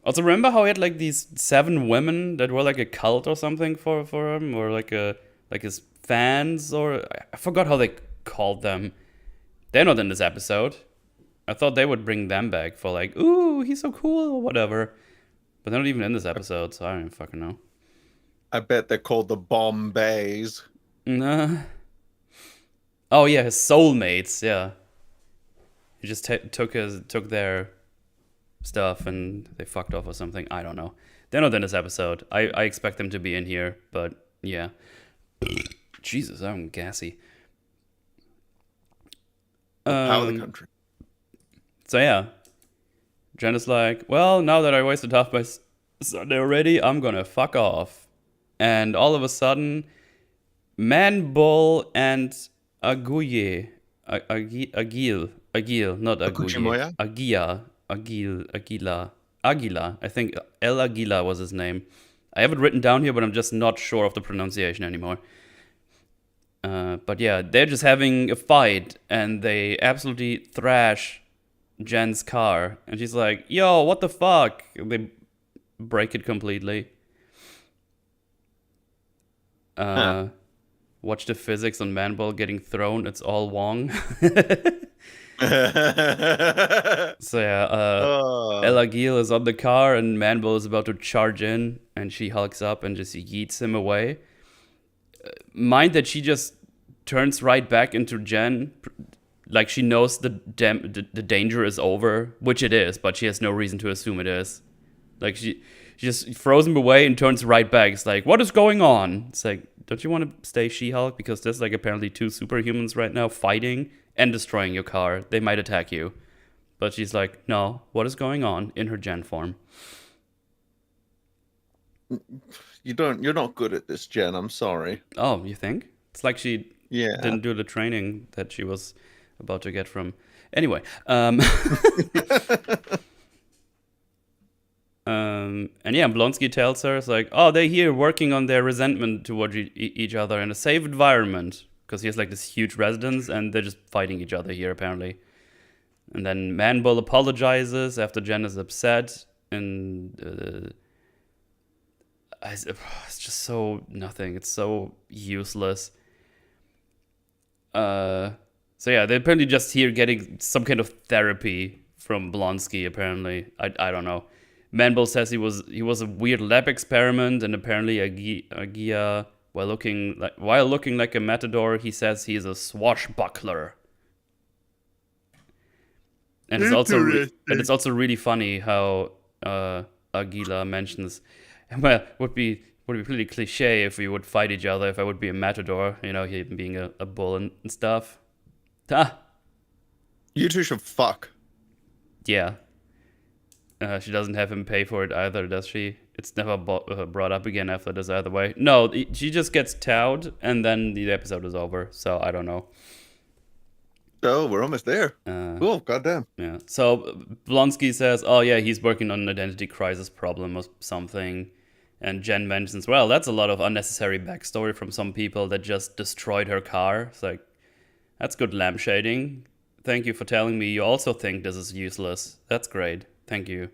Also, remember how he had like these 7 women that were like a cult or something for him, or like his fans, or I forgot how they called them. They're not in this episode. I thought they would bring them back for like, ooh, he's so cool or whatever. But they're not even in this episode, so I don't even fucking know. I bet they're called the Bombays. Nah. Oh yeah, his soulmates. Yeah. He just took their stuff and they fucked off or something. I don't know. They're not in this episode. I expect them to be in here, but yeah. Jesus, I'm gassy. Power of the country. So yeah. Jen is like, well, now that I wasted half my Sunday already, I'm gonna fuck off. And all of a sudden, Man Bull and Aguye, Agil, not Aguye, Aguila. I think El Aguila was his name. I have it written down here, but I'm just not sure of the pronunciation anymore. But yeah, they're just having a fight, and they absolutely thrash Jen's car, and she's like, yo, what the fuck? They break it completely. Watch the physics on Manbull getting thrown. It's all Wong. So yeah, El Agil is on the car, and Manbull is about to charge in, and she hulks up and just yeets him away. Mind that she just turns right back into Jen, like she knows the danger is over, which it is, but she has no reason to assume it is. Like she just throws him away and turns right back. It's like, what is going on? It's like, don't you want to stay She-Hulk? Because there's like apparently 2 superhumans right now fighting and destroying your car. They might attack you. But she's like, no, what is going on, in her Jen form? You're not good at this, Jen. I'm sorry. Oh, you think? It's like she didn't do the training that she was about to get from. Anyway, and yeah, Blonsky tells her, it's like, oh, they're here working on their resentment towards each other in a safe environment, because he has like this huge residence, and they're just fighting each other here apparently. And then Manbull apologizes after Jen is upset, and it's just so nothing. It's so useless. So yeah, they're apparently just here getting some kind of therapy from Blonsky. Apparently, I don't know. Manbull says he was a weird lab experiment, and apparently Agia, while looking like a matador, he says he's a swashbuckler. And it's also really funny how Aguila mentions, well, would be pretty cliche if we would fight each other, if I would be a matador, he being a bull and stuff. Ah. You two should fuck. Yeah. She doesn't have him pay for it either, does she? It's never brought up again after this either way. No, she just gets towed, and then the episode is over. So I don't know. Oh, we're almost there. Cool, goddamn. Yeah. So Blonsky says, oh yeah, he's working on an identity crisis problem or something. And Jen mentions, well, that's a lot of unnecessary backstory from some people that just destroyed her car. It's like, that's good lampshading. Thank you for telling me you also think this is useless. That's great. Thank you.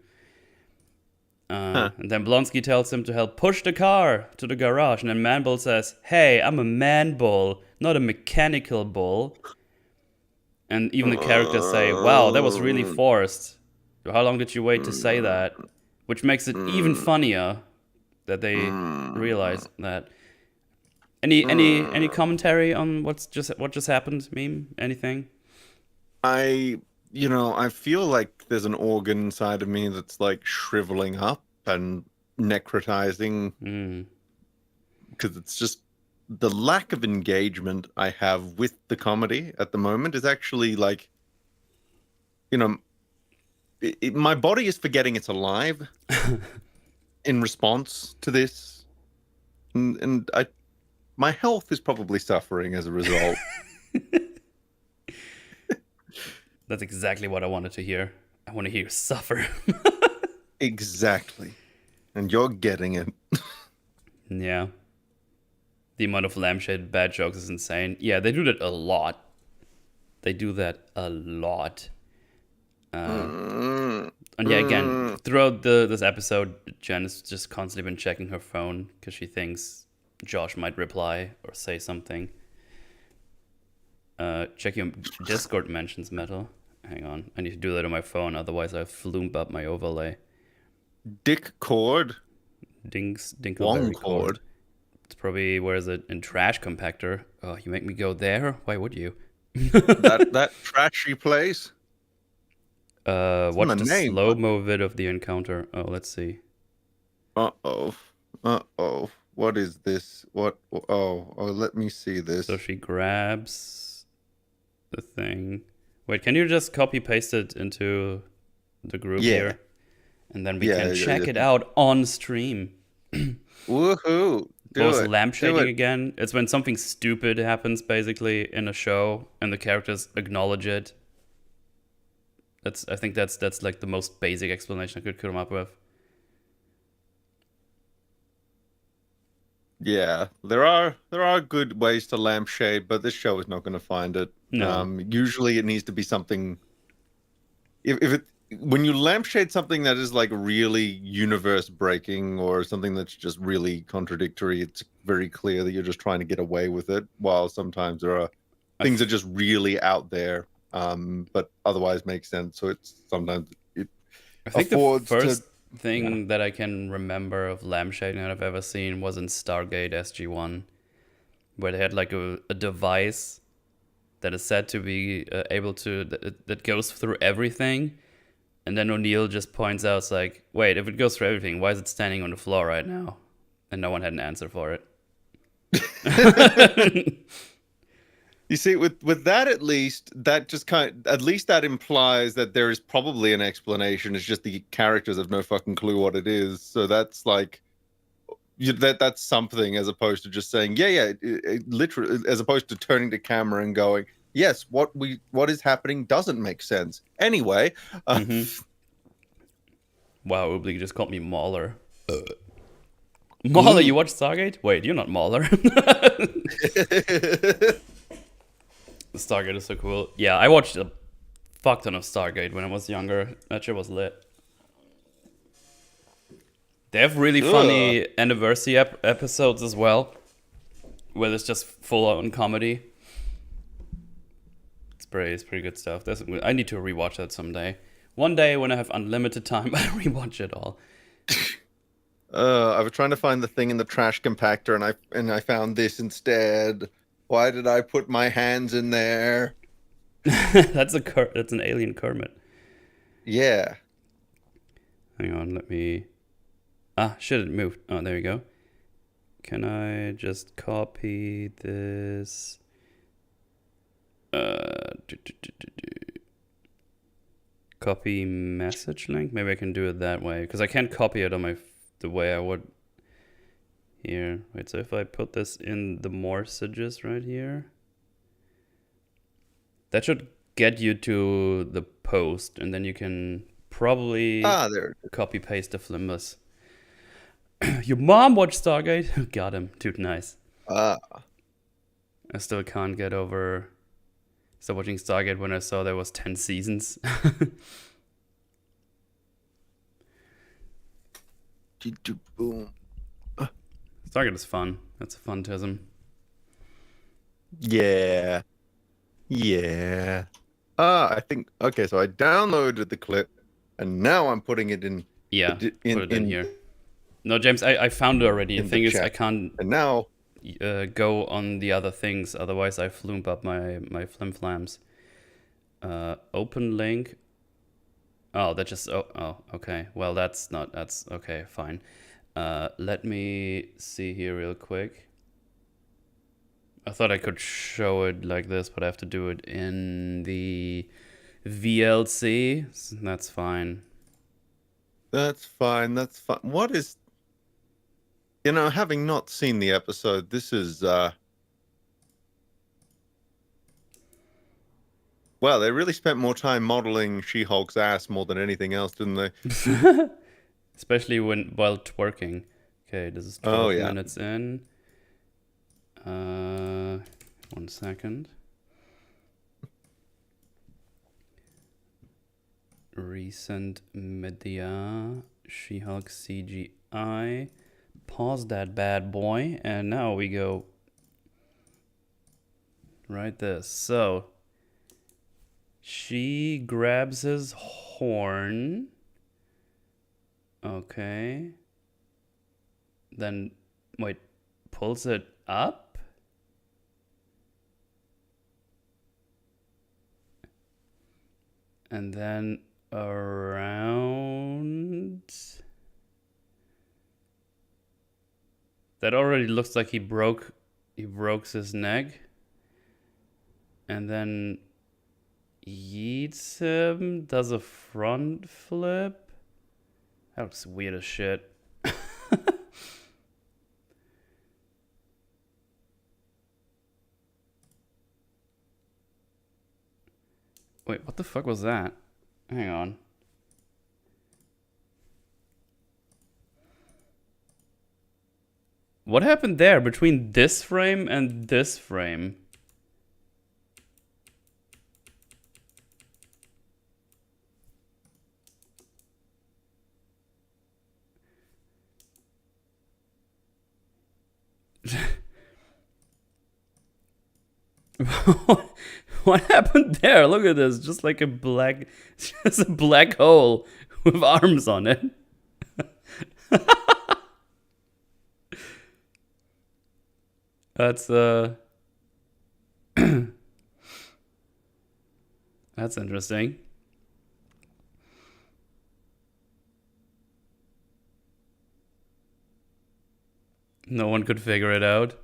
And then Blonsky tells him to help push the car to the garage. And then Manbull says, hey, I'm a man bull, not a mechanical bull. And even the characters say, wow, that was really forced. How long did you wait to say that? Which makes it even funnier that they realize that. Any commentary on what just happened, Meme? Anything? I feel like there's an organ inside of me that's like shriveling up and necrotizing. Because it's just the lack of engagement I have with the comedy at the moment is actually like, my body is forgetting it's alive in response to this. And my health is probably suffering as a result. That's exactly what I wanted to hear. I want to hear you suffer. Exactly. And you're getting it. Yeah. The amount of lampshade bad jokes is insane. Yeah, they do that a lot. And yeah, again, throughout this episode, Jen has just constantly been checking her phone because she thinks Josh might reply or say something. Check your Discord mentions, Metal. Hang on, I need to do that on my phone, otherwise I floomp up my overlay. Dick cord. Dinkleberry cord. It's probably, where is it? In trash compactor. Oh, you make me go there? Why would you? that trashy place? Watch the slow-mo vid of the encounter. Oh, let's see. Uh-oh. What is this? Oh, let me see this. So she grabs the thing. Wait, can you just copy-paste it into the group here? And then we can check it out on stream. Woohoo! Both lampshading again. It's when something stupid happens, basically, in a show, and the characters acknowledge it. I think that's like the most basic explanation I could come up with. Yeah, there are good ways to lampshade, but this show is not going to find it. No. Usually, it needs to be something. When you lampshade something that is like really universe breaking or something that's just really contradictory, it's very clear that you're just trying to get away with it. While sometimes there are things that are just really out there, but otherwise make sense. So it's sometimes I think the first thing that I can remember of lampshading that I've ever seen was in Stargate SG-1, where they had like a device that is said to be able to that goes through everything. And then O'Neill just points out, it's like, wait, if it goes through everything, why is it standing on the floor right now? And no one had an answer for it. You see, with that, at least that implies that there is probably an explanation. It's just the characters have no fucking clue what it is. So that's like that's something, as opposed to just saying literally, as opposed to turning to camera and going, yes, what is happening doesn't make sense. Anyway. Wow, Oobly just called me Mauler. Mauler, you watch Stargate? Wait, you're not Mauler. Stargate is so cool. Yeah, I watched a fuck ton of Stargate when I was younger. That shit was lit. They have really funny anniversary episodes as well, where there's just full-on comedy. It's pretty good stuff. I need to rewatch that someday. One day when I have unlimited time, I'll rewatch it all. I was trying to find the thing in the trash compactor, and I found this instead. Why did I put my hands in there? That's an alien Kermit. Yeah. Hang on, let me. Shit, it moved. Oh, there you go. Can I just copy this? Copy message link. Maybe I can do it that way because I can't copy it on the way I would here. Wait, so if I put this in the messages right here, that should get you to the post, and then you can probably there. copy paste the flimbus. Your mom watched Stargate? Got him. Dude, nice. I still can't get over watching Stargate when I saw there was 10 seasons. Boom. Stargate is fun. That's a funtism. Yeah. Yeah. I think, okay, so I downloaded the clip and now I'm putting it in. Yeah, put it in here. No, James, I found it already. The thing is, I can't and now go on the other things, otherwise I floomp up my flimflams. Open link. Oh, that just, oh, okay. Well, that's okay, fine. Let me see here real quick. I thought I could show it like this, but I have to do it in the VLC. That's fine. That's fine. That's fine. What is, having not seen the episode, this is, well, they really spent more time modeling She-Hulk's ass more than anything else, didn't they? Especially while twerking. Okay, this is 12 minutes in. 1 second. Recent media, She-Hulk CGI. Pause that bad boy, and now we go right this. So she grabs his horn. Okay. Then wait, pulls it up. And then around. That already looks like he broke his neck. And then yeets him, does a front flip. That looks weird as shit. Wait, what the fuck was that? Hang on. What happened there between this frame and this frame? What happened there? Look at this. Just like a black hole with arms on it. That's that's interesting. No one could figure it out.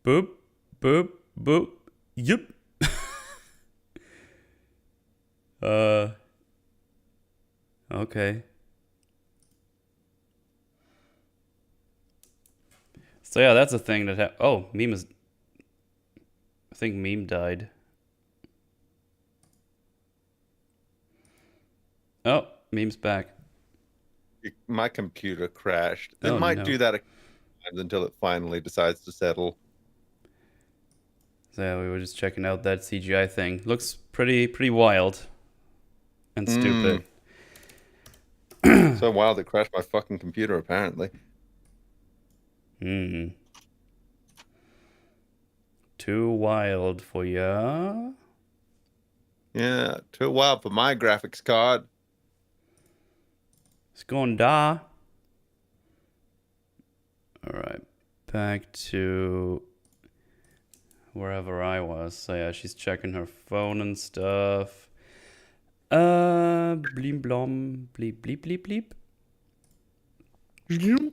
Boop, boop, boop. Yep. Okay. So yeah, that's a thing that oh, Meme is... I think Meme died. Oh, Meme's back. My computer crashed. It might do that a couple times until it finally decides to settle. So yeah, we were just checking out that CGI thing. Looks pretty wild. And stupid. So wild it crashed my fucking computer, apparently. Too wild for ya? Yeah, too wild for my graphics card. It's gonna die. Alright, back to wherever I was. So yeah, she's checking her phone and stuff. Bleep blom, bleep bleep bleep bleep.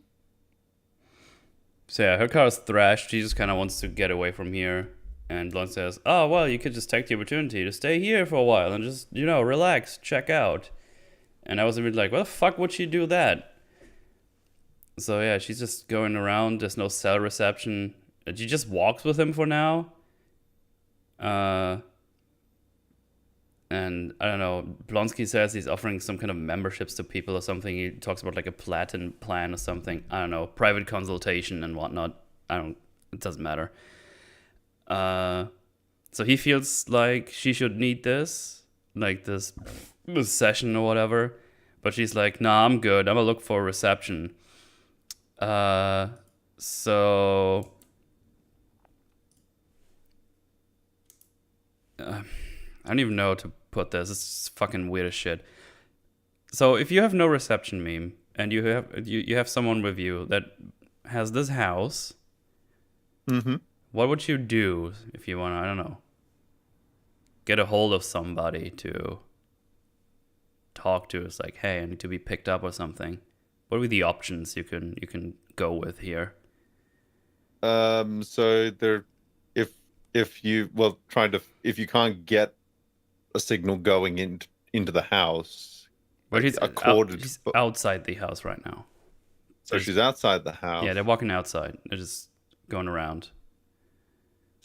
So yeah, her car is thrashed. She just kind of wants to get away from here. And Blonsky says, "Oh, well, you could just take the opportunity to stay here for a while and just, relax, check out." And I was a bit like, "What the fuck would she do that?" So yeah, she's just going around. There's no cell reception. She just walks with him for now. And I don't know, Blonsky says he's offering some kind of memberships to people or something. He talks about like a platinum plan or something. I don't know, private consultation and whatnot. It doesn't matter. So he feels like she should need this, like this session or whatever. But she's like, "Nah, I'm good. I'm gonna look for a reception." So I don't even know how to put this. It's fucking weird as shit. So if you have no reception meme and you have someone with you that has this house, what would you do if you want to, I don't know, get a hold of somebody to talk to? It's like, hey, I need to be picked up or something. What are the options you can go with here? So there, if you can't get a signal going into the house, But she's outside the house right now. So she's outside the house. Yeah, they're walking outside. They're just going around.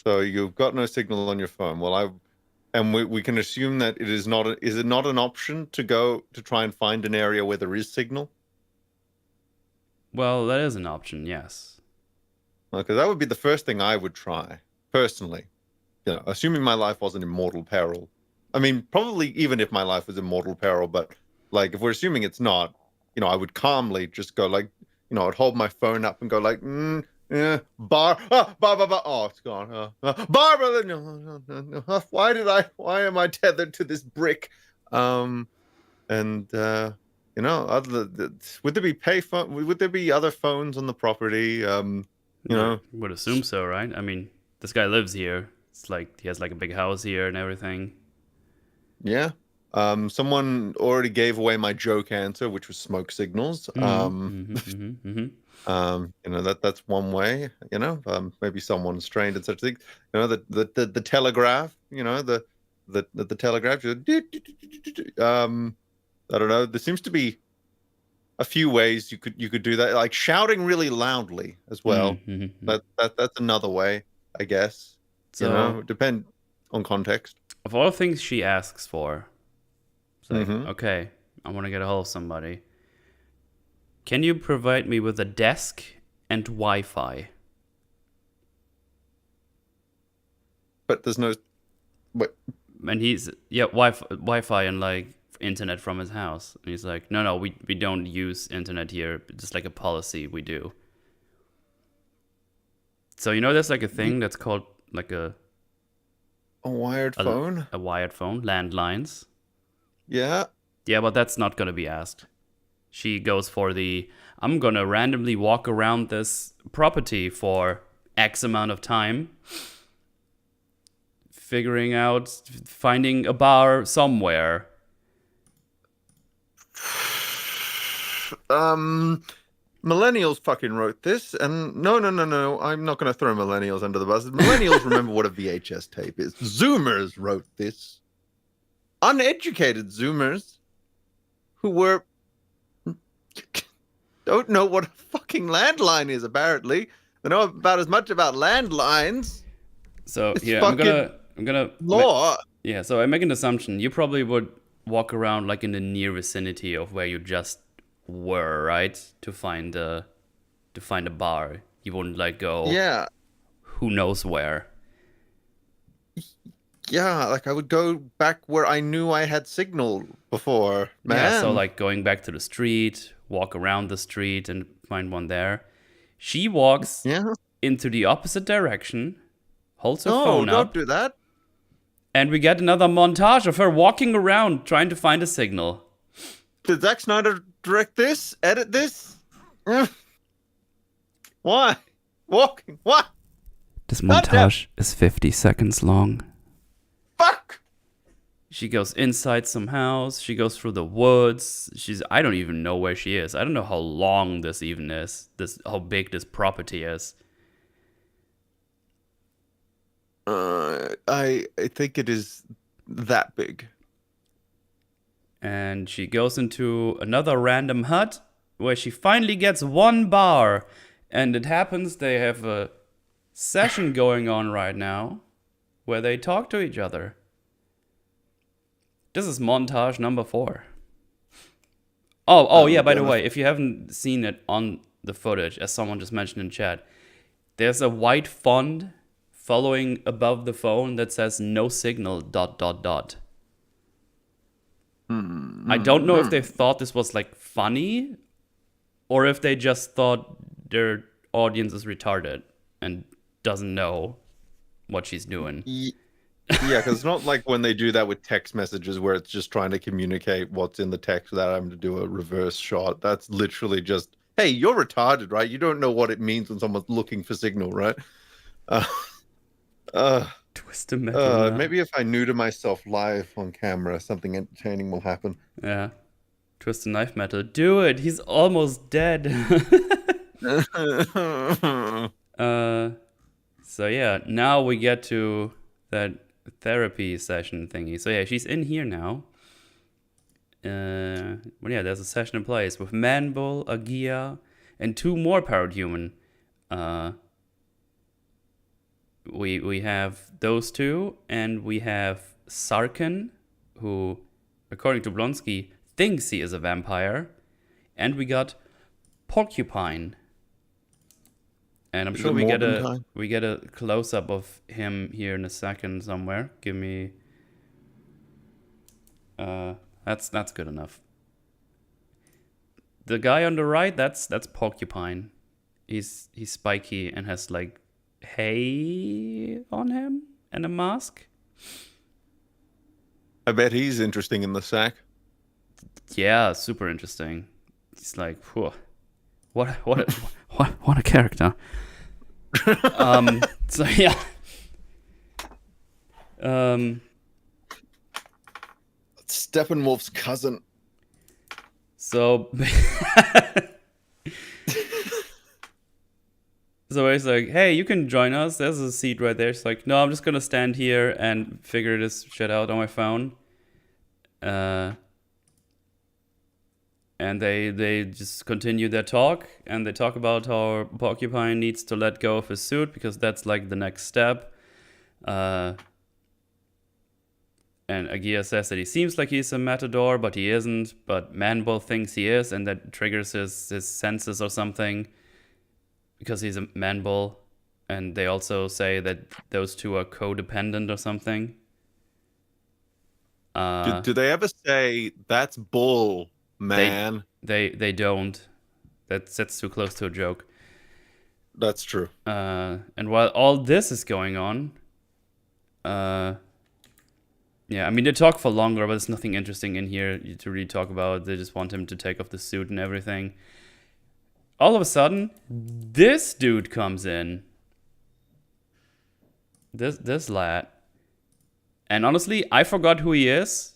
So you've got no signal on your phone. Well, we can assume that it is not. Is it not an option to go to try and find an area where there is signal? Well, that is an option, yes. Okay, that would be the first thing I would try personally. Assuming my life wasn't in mortal peril. I mean, probably even if my life was in mortal peril, but like if we're assuming it's not, I would calmly just go like, I'd hold my phone up and go like, yeah, bar, oh, it's gone. Barbara, no. Why am I tethered to this brick? Would there be payphone? Would there be other phones on the property? Would assume so, right? I mean, this guy lives here. It's like he has like a big house here and everything. Yeah. Someone already gave away my joke answer, which was smoke signals. That's one way. Maybe someone's trained in such things. The telegraph. The telegraph. I don't know. There seems to be a few ways you could do that, like shouting really loudly as well. That's another way, I guess. So depend on context. Of all the things she asks for, it's like, okay, I want to get a hold of somebody. Can you provide me with a desk and Wi-Fi? But there's no. What? And he's Wi-Fi and like internet from his house. And he's like, no, we don't use internet here. It's just like a policy we do. So there's like a thing that's called like a wired phone? A wired phone, landlines. Yeah. Yeah, but that's not going to be asked. She goes for I'm going to randomly walk around this property for X amount of time, finding a bar somewhere. Millennials fucking wrote this, and no, I'm not going to throw millennials under the bus. Millennials remember what a VHS tape is. Zoomers wrote this. Uneducated Zoomers who don't know what a fucking landline is, apparently. They know about as much about landlines. So yeah, I'm gonna law. So I make an assumption. You probably would walk around like in the near vicinity of where you just were, right? To find a bar. You wouldn't like go who knows where. Yeah, like I would go back where I knew I had signal before, man. Yeah, so like going back to the street, walk around the street and find one there. She walks into the opposite direction, holds her phone up. No, don't do that. And we get another montage of her walking around trying to find a signal. Did Zack Snyder direct this? Edit this? Why? Walking? What? This montage is 50 seconds long. Fuck! She goes inside some house. She goes through the woods. I don't even know where she is. I don't know how long this even is. How big this property is. I think it is that big. And she goes into another random hut where she finally gets 1 bar. And it happens they have a session going on right now where they talk to each other. This is montage number 4. Oh yeah, by the way, if you haven't seen it on the footage, as someone just mentioned in chat, there's a white font following above the phone that says no signal ... I don't know if they thought this was like funny or if they just thought their audience is retarded and doesn't know what she's doing. Yeah, because it's not like when they do that with text messages where it's just trying to communicate what's in the text without having to do a reverse shot. That's literally just, hey, you're retarded, right? You don't know what it means when someone's looking for signal, right? Twist the metal. Maybe if I neuter myself live on camera, something entertaining will happen. Yeah. Twist the knife metal. Do it. He's almost dead. So yeah, now we get to that therapy session thingy. So yeah, she's in here now. Well, yeah, there's a session in place with Manbull, Agia, and 2 more paradhuman. We have those 2, and we have Sarkin, who, according to Blonsky, thinks he is a vampire, and we got Porcupine. And I'm sure we get a close up of him here in a second somewhere. Give me. That's good enough. The guy on the right, that's Porcupine. He's spiky and has like hay on him and a mask. I bet he's interesting in the sack. Yeah, super interesting. He's like, whew, what a character. So yeah. Steppenwolf's cousin. So so he's like, hey, you can join us. There's a seat right there. It's like, no, I'm just gonna stand here and figure this shit out on my phone. And they just continue their talk, and they talk about how Porcupine needs to let go of his suit because that's like the next step. And Agia says that he seems like he's a matador, but he isn't. But Manbull thinks he is, and that triggers his senses or something because he's a Manbull. And they also say that those 2 are codependent or something. Do they ever say that's bull, man? They don't. That's too close to a joke. That's true. And while all this is going on, yeah, I mean, they talk for longer, but there's nothing interesting in here to really talk about. They just want him to take off the suit and everything. All of a sudden, this dude comes in. This lad. And honestly, I forgot who he is.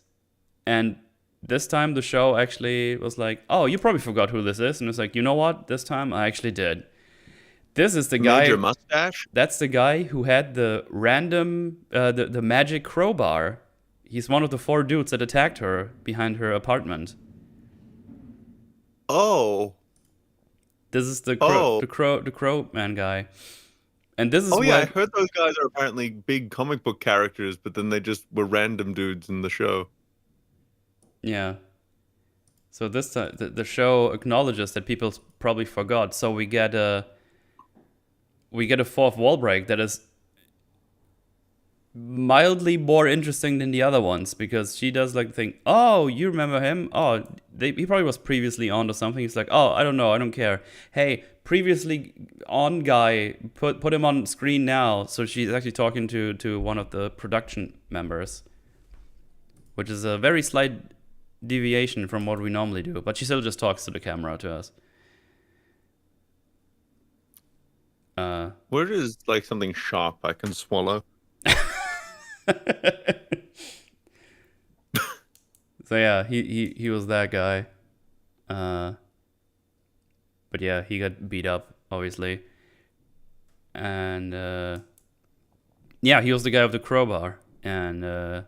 And this time the show actually was like, oh, you probably forgot who this is. And it's like, you know what? This time I actually did. This is the guy. Major mustache? That's the guy who had the random, the magic crowbar. He's one of the 4 dudes that attacked her behind her apartment. Oh. This is the crow man guy. And this is yeah, I heard those guys are apparently big comic book characters, but then they just were random dudes in the show. Yeah. So this the show acknowledges that people probably forgot. So we get a 4th wall break that is mildly more interesting than the other ones, because she does like think, oh, you remember him? Oh, he probably was previously on or something. He's like, oh, I don't know, I don't care. Hey, previously on guy, put him on screen now. So she's actually talking to one of the production members, which is a very slight deviation from what we normally do, but she still just talks to the camera to us. What is like something sharp I can swallow? So yeah, he was that guy. But yeah, he got beat up, obviously. And Yeah, he was the guy with the crowbar, and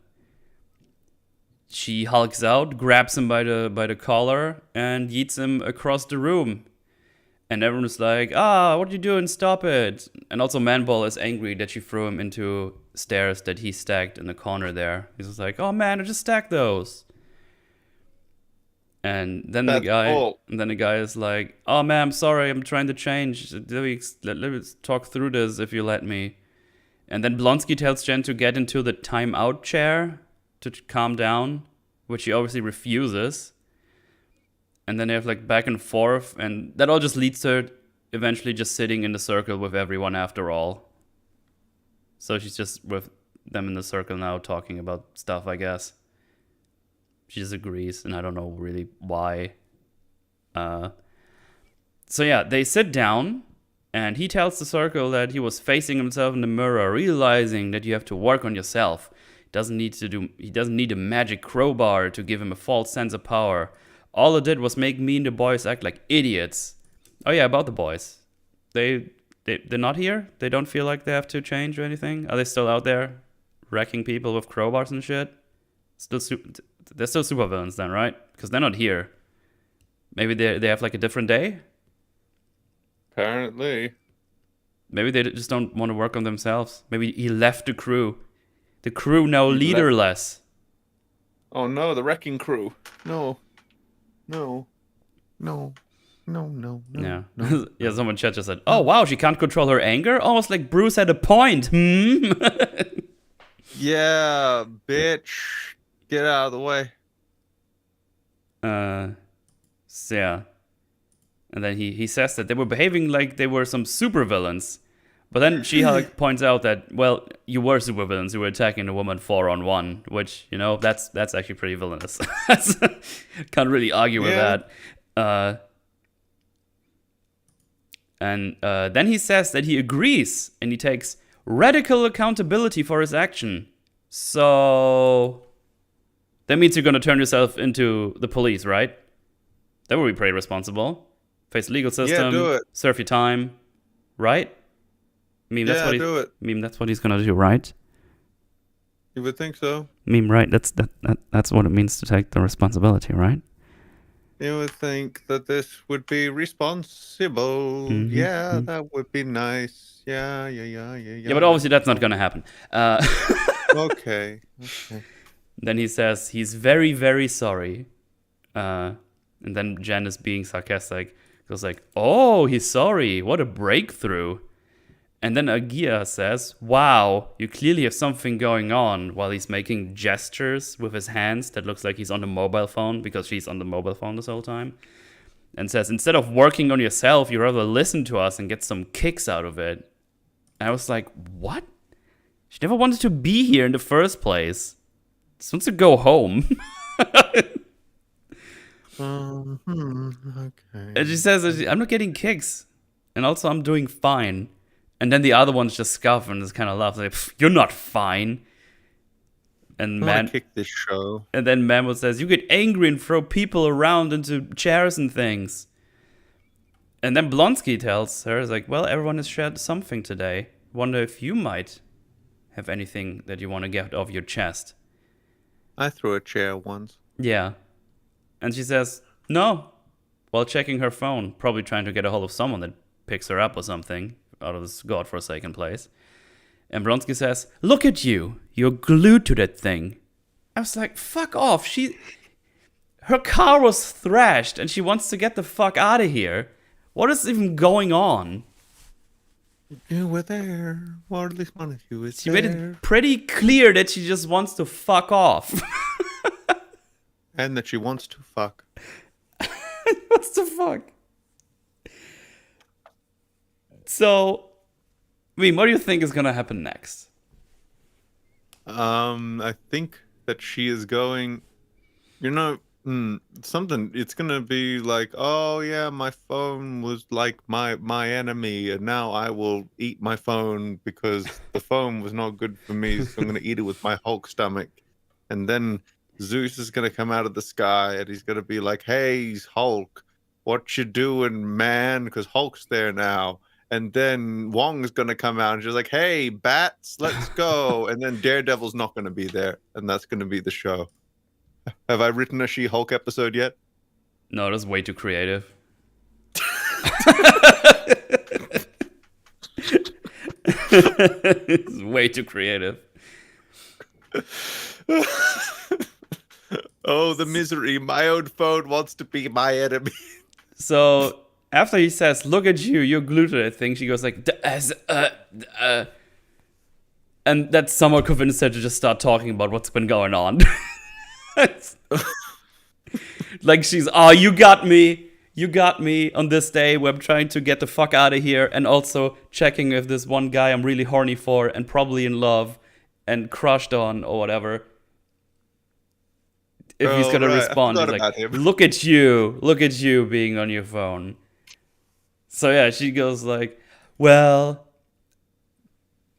she hulks out, grabs him by the collar, and yeets him across the room. And everyone's like, what are you doing? Stop it. And also Manball is angry that she threw him into stairs that he stacked in the corner there. He's just like, oh man, I just stacked those. And then the guy is like, oh man, I'm sorry, I'm trying to change. Let me talk through this if you let me. And then Blonsky tells Jen to get into the timeout chair to calm down, which she obviously refuses. And then they have like back and forth, and that all just leads to her eventually just sitting in the circle with everyone after all. So she's just with them in the circle now talking about stuff, I guess. She just agrees, and I don't know really why. So yeah, they sit down, and he tells the circle that he was facing himself in the mirror, realizing that you have to work on yourself. He doesn't need a magic crowbar to give him a false sense of power. All it did was make me and the boys act like idiots. Oh yeah, about the boys. They're not here? They don't feel like they have to change or anything? Are they still out there wrecking people with crowbars and shit? They're still supervillains then, right? Because they're not here. Maybe they have like a different day? Apparently. Maybe they just don't want to work on themselves. Maybe he left the crew. The crew now leaderless. Oh no, the wrecking crew. No. Yeah. No. Yeah, someone chat just said, oh wow, she can't control her anger? Almost like Bruce had a point. Yeah, bitch. Get out of the way. So yeah. And then he says that they were behaving like they were some supervillains. But then She-Hulk points out that, well, you were supervillains. You were attacking a woman 4-on-1, which, that's actually pretty villainous. Can't really argue with that. And then he says that he agrees, and he takes radical accountability for his action. So that means you're going to turn yourself into the police, right? That would be pretty responsible. Face the legal system, do it. serve your time, right? That's what he's gonna do, right? You would think so. Right? That's what it means to take the responsibility, right? You would think that this would be responsible. Mm-hmm. Yeah, that would be nice. Yeah. Yeah, but obviously that's not gonna happen. Okay. Then he says he's very, very sorry. And then Jen is being sarcastic. Goes like, oh, he's sorry. What a breakthrough. And then Agia says, wow, you clearly have something going on, while he's making gestures with his hands that looks like he's on the mobile phone, because she's on the mobile phone this whole time. And says, instead of working on yourself, you rather listen to us and get some kicks out of it. And I was like, what? She never wanted to be here in the first place. She wants to go home. Okay. And she says, I'm not getting kicks. And also, I'm doing fine. And then the other ones just scoff and just kind of laugh. Like, you're not fine. And Man kick this show. And then Mammoth says, you get angry and throw people around into chairs and things. And then Blonsky tells her, like, well, everyone has shared something today. Wonder if you might have anything that you want to get off your chest. I threw a chair once. Yeah. And she says, no. While checking her phone, probably trying to get a hold of someone that picks her up or something out of this godforsaken place. And Blonsky says, look at you. You're glued to that thing. I was like, fuck off. Her car was thrashed and she wants to get the fuck out of here. What is even going on? You were there. Or at least one of you was there. She made it pretty clear that she just wants to fuck off. And that she wants to fuck. What's the fuck? So, what do you think is gonna happen next? I think that she is going, something. It's gonna be like, oh yeah, my phone was like my enemy, and now I will eat my phone because the phone was not good for me. So I'm gonna eat it with my Hulk stomach, and then Zeus is gonna come out of the sky, and he's gonna be like, hey, Hulk, what you doing, man? Because Hulk's there now. and then Wong's gonna come out and she's like, "Hey, bats, let's go." And then Daredevil's not gonna be there, and that's gonna be the show. Have I written a She-Hulk episode yet? No, that's way too creative. It's way too creative. Oh, the misery. My own phone wants to be my enemy. So after he says, "Look at you, you're glued to that thing," she goes like, and that somewhat convinced her to just start talking about what's been going on. Like she's, "Oh, you got me on this day where I'm trying to get the fuck out of here, and also checking if this one guy I'm really horny for and probably in love and crushed on or whatever, if he's gonna respond." He's like, look at you being on your phone." So yeah, she goes like, "Well,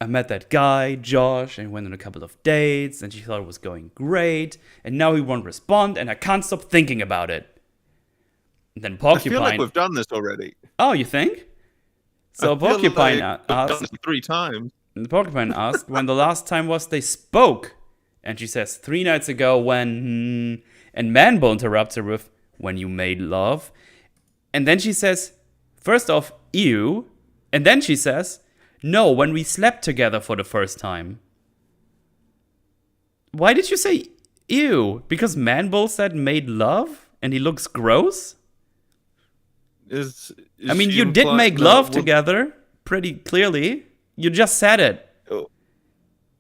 I met that guy, Josh, and went on a couple of dates, and she thought it was going great, and now he won't respond, and I can't stop thinking about it." And then Porcupine... I feel like we've done this already. Oh, you think? So Porcupine asked 3 times. The Porcupine asked when the last time was they spoke, and she says 3 nights ago when... And Manbull interrupts her with, "When you made love." And then she says, first off, "Ew," and then she says, "No, when we slept together for the first time." Why did you say ew? Because Manbull said made love and he looks gross? I mean, you did make love together, pretty clearly. You just said it. Oh.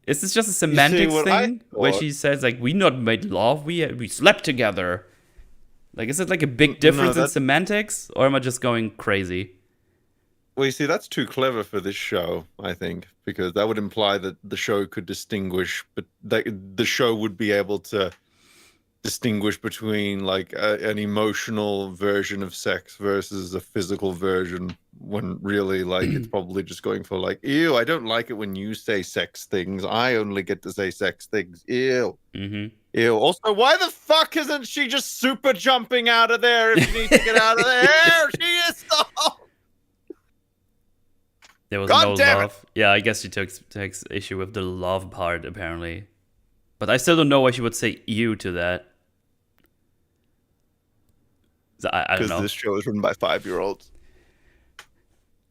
Is this just a semantics thing? Where she says, like, "We not made love, we slept together." Like, is it like a big difference in semantics? Or am I just going crazy? Well, you see, that's too clever for this show, I think, because that would imply that the show could distinguish, but the show would be able to distinguish between like an emotional version of sex versus a physical version, when really like it's probably just going for like, "Ew, I don't like it when you say sex things. I only get to say sex things. Ew." Mm-hmm. Ew. Also, why the fuck isn't she just super jumping out of there if she needs to get out of there? She is so... There was no love. Yeah, I guess she takes issue with the love part, apparently. But I still don't know why she would say ew to that. I don't know. Because this show is written by 5-year-olds.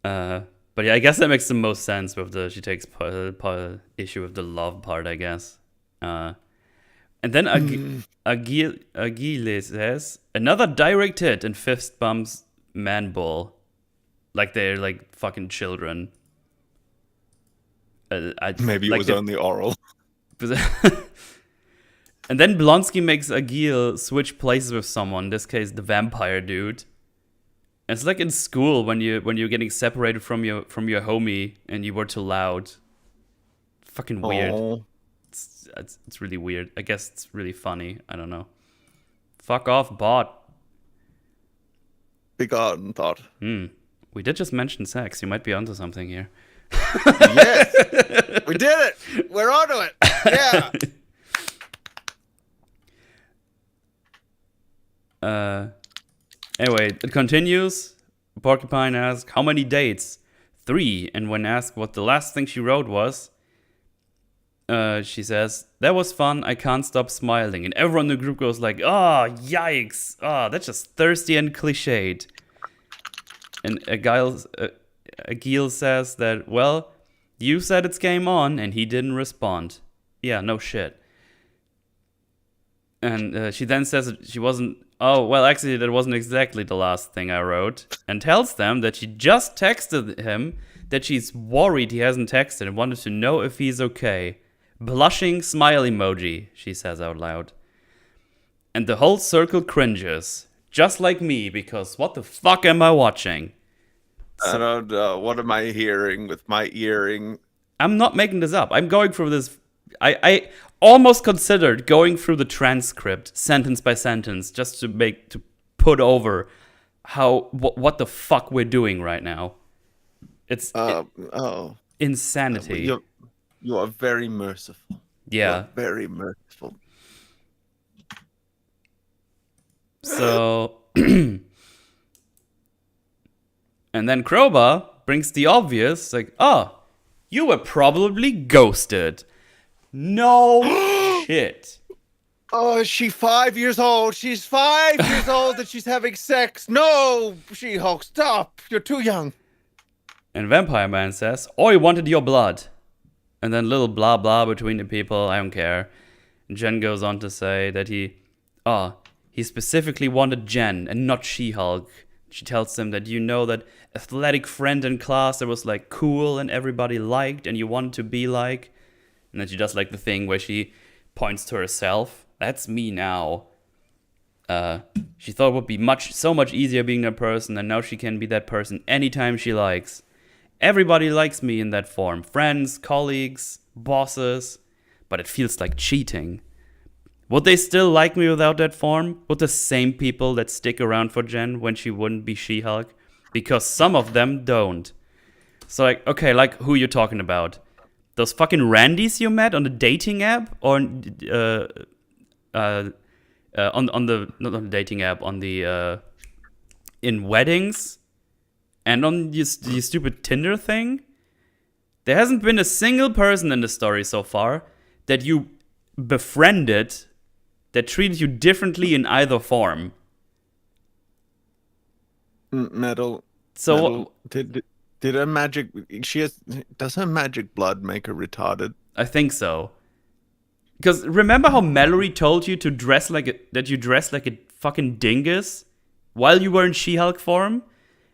But yeah, I guess that makes the most sense with she takes issue with the love part, I guess. And then Aguile says, "Another direct hit and fist bumps Manbull. Like they're like fucking children." Maybe it was only oral. And then Blonsky makes Aguile switch places with someone, in this case the vampire dude. And it's like in school when you're getting separated from your homie and you were too loud. Fucking weird. It's really weird. I guess it's really funny. I don't know. Fuck off, bot. Begotten thought. We did just mention sex. You might be onto something here. Yes, we did it. We're onto it. Yeah. Anyway, it continues. Porcupine asks, "How many dates?" 3. And when asked what the last thing she wrote was, she says, "That was fun. I can't stop smiling." And everyone in the group goes like, "Oh, yikes. Oh, that's just thirsty and cliched." And Aguile says that, "Well, you said it's game on," and he didn't respond. Yeah, no shit. And she then says that she wasn't... Oh, well, actually, that wasn't exactly the last thing I wrote. And tells them that she just texted him that she's worried he hasn't texted and wanted to know if he's okay. Blushing smile emoji, she says out loud. And the whole circle cringes. Just like me, because what the fuck am I watching? I don't know. What am I hearing with my earring? I'm not making this up. I'm going through this... I almost considered going through the transcript sentence by sentence just to put over what the fuck we're doing right now. It's insanity. You are very merciful. Yeah, very merciful. So, and then Crowbar brings the obvious, like, you were probably ghosted. No shit. Oh, is she 5 years old? She's 5 years old and she's having sex. No, She-Hulk, stop. You're too young. And Vampire Man says, he wanted your blood. And then little blah blah between the people, I don't care. And Jen goes on to say that he specifically wanted Jen and not She-Hulk. She tells him that that athletic friend in class that was like cool and everybody liked and you wanted to be like. And then she does like the thing where she points to herself. That's me now. She thought it would be so much easier being that person, and now she can be that person anytime she likes. Everybody likes me in that form. Friends, colleagues, bosses. But it feels like cheating. Would they still like me without that form? Would the same people that stick around for Jen when she wouldn't be She-Hulk? Because some of them don't. So like, okay, like who you talking about? Those fucking Randys you met on the dating app? Or on the not on the dating app, on the in weddings? And on your stupid Tinder thing? There hasn't been a single person in the story so far that you befriended that treated you differently in either form. Metal. So Metal, did her magic? Does her magic blood make her retarded? I think so. Because remember how Mallory told you to dress like a fucking dingus while you were in She-Hulk form,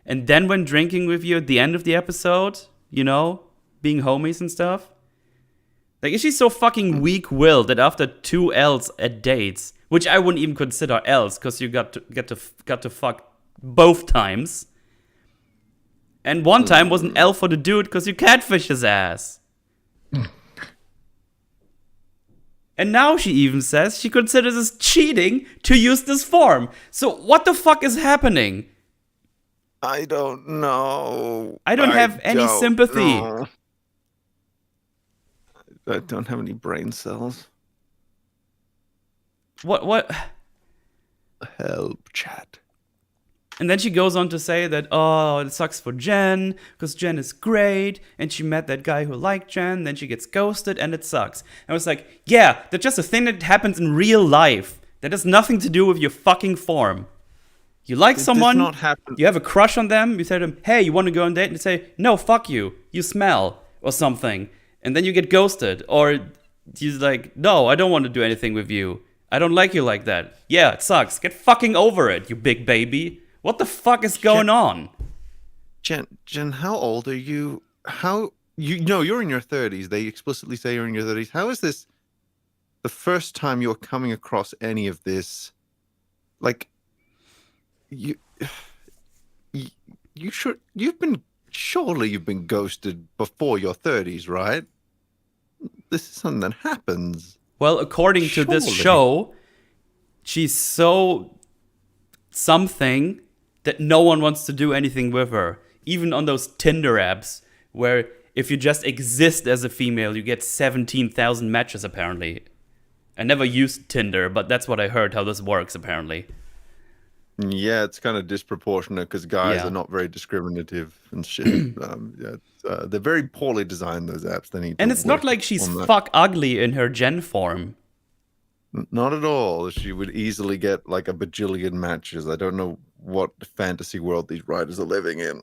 and then went drinking with you at the end of the episode, being homies and stuff. Like, is she so fucking weak-willed that after 2 L's at dates, which I wouldn't even consider L's, because you got to fuck both times, and one time was an L for the dude because you catfished his ass. And now she even says she considers it cheating to use this form. So what the fuck is happening? I don't know. I don't have any sympathy. Know. I don't have any brain cells. What? Help, chat. And then she goes on to say that, it sucks for Jen, because Jen is great, and she met that guy who liked Jen, then she gets ghosted, and it sucks. And I was like, yeah, that's just a thing that happens in real life. That has nothing to do with your fucking form. You like someone, not happen. You have a crush on them, you say to them, hey, you want to go on a date? And they say, no, fuck you, you smell, or something. And then you get ghosted, or he's like, no, I don't want to do anything with you. I don't like you like that. Yeah, it sucks. Get fucking over it, you big baby. What the fuck is going on? Jen, how old are you? You're in your 30s. They explicitly say you're in your 30s. How is this the first time you're coming across any of this? Like, surely you've been ghosted before your 30s, right? This is something that happens. Well, according to this show, she's so something that no one wants to do anything with her. Even on those Tinder apps, where if you just exist as a female, you get 17,000 matches, apparently. I never used Tinder, but that's what I heard, how this works, apparently. Yeah, it's kind of disproportionate, because guys are not very discriminative and shit. They're very poorly designed, those apps. And it's not like she's fuck ugly in her Jen form. Not at all. She would easily get like a bajillion matches. I don't know what fantasy world these writers are living in.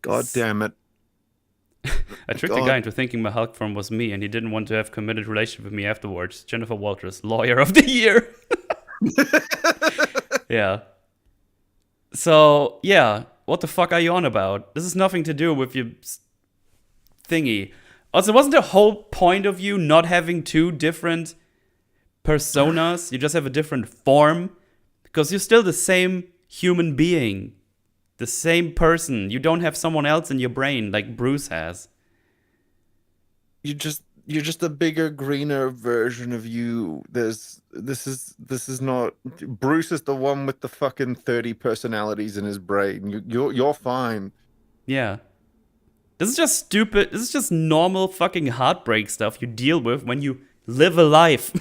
God damn it. I tricked the guy into thinking my Hulk form was me, and he didn't want to have committed relationship with me afterwards. Jennifer Walters, Lawyer of the Year. Yeah. So, yeah. What the fuck are you on about? This has nothing to do with your thingy. Also, wasn't the whole point of you not having 2 different personas? You just have a different form? Because you're still the same human being. The same person. You don't have someone else in your brain like Bruce has. You're just a bigger, greener version of you. This is not. Bruce is the one with the fucking 30 personalities in his brain. You're fine. Yeah. This is just stupid. This is just normal fucking heartbreak stuff you deal with when you live a life.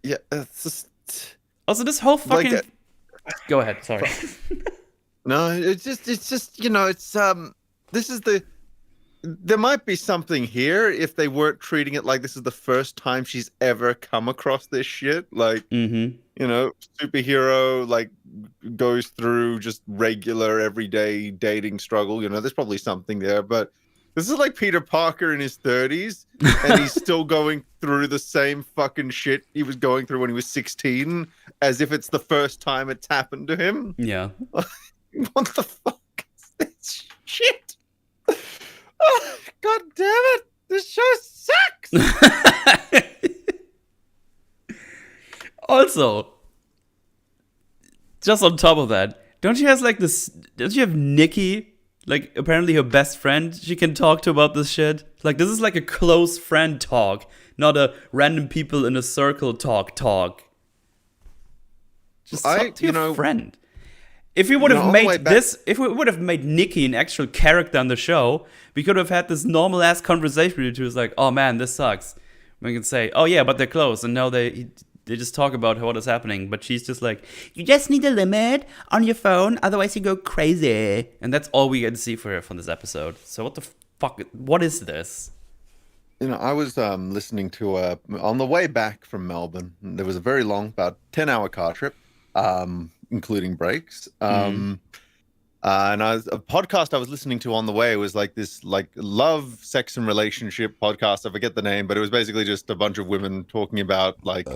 Yeah, it's just. Also, this whole fucking. Go ahead. Sorry. No, it's just this is there might be something here if they weren't treating it like this is the first time she's ever come across this shit. Like, superhero like goes through just regular everyday dating struggle. There's probably something there, but this is like Peter Parker in his 30s, and he's still going through the same fucking shit he was going through when he was 16, as if it's the first time it's happened to him. Yeah. What the fuck is this shit? Oh, God damn it! This show sucks! Also, just on top of that, don't you have Nikki? Like, apparently her best friend she can talk to about this shit. Like, this is like a close friend talk, not a random people in a circle talk. Just talk to your friend. If we would have if we would have made Nikki an actual character on the show, we could have had this normal ass conversation with you two. It's like, oh man, this sucks. We can say, oh yeah, but they're close, and now they just talk about what is happening. But she's just like, you just need a limit on your phone, otherwise you go crazy. And that's all we get to see for her from this episode. So what the fuck? What is this? I was listening to on the way back from Melbourne. There was a very long, about 10-hour car trip. Including breaks. And a podcast I was listening to on the way was like this like love, sex, and relationship podcast. I forget the name, but it was basically just a bunch of women talking about like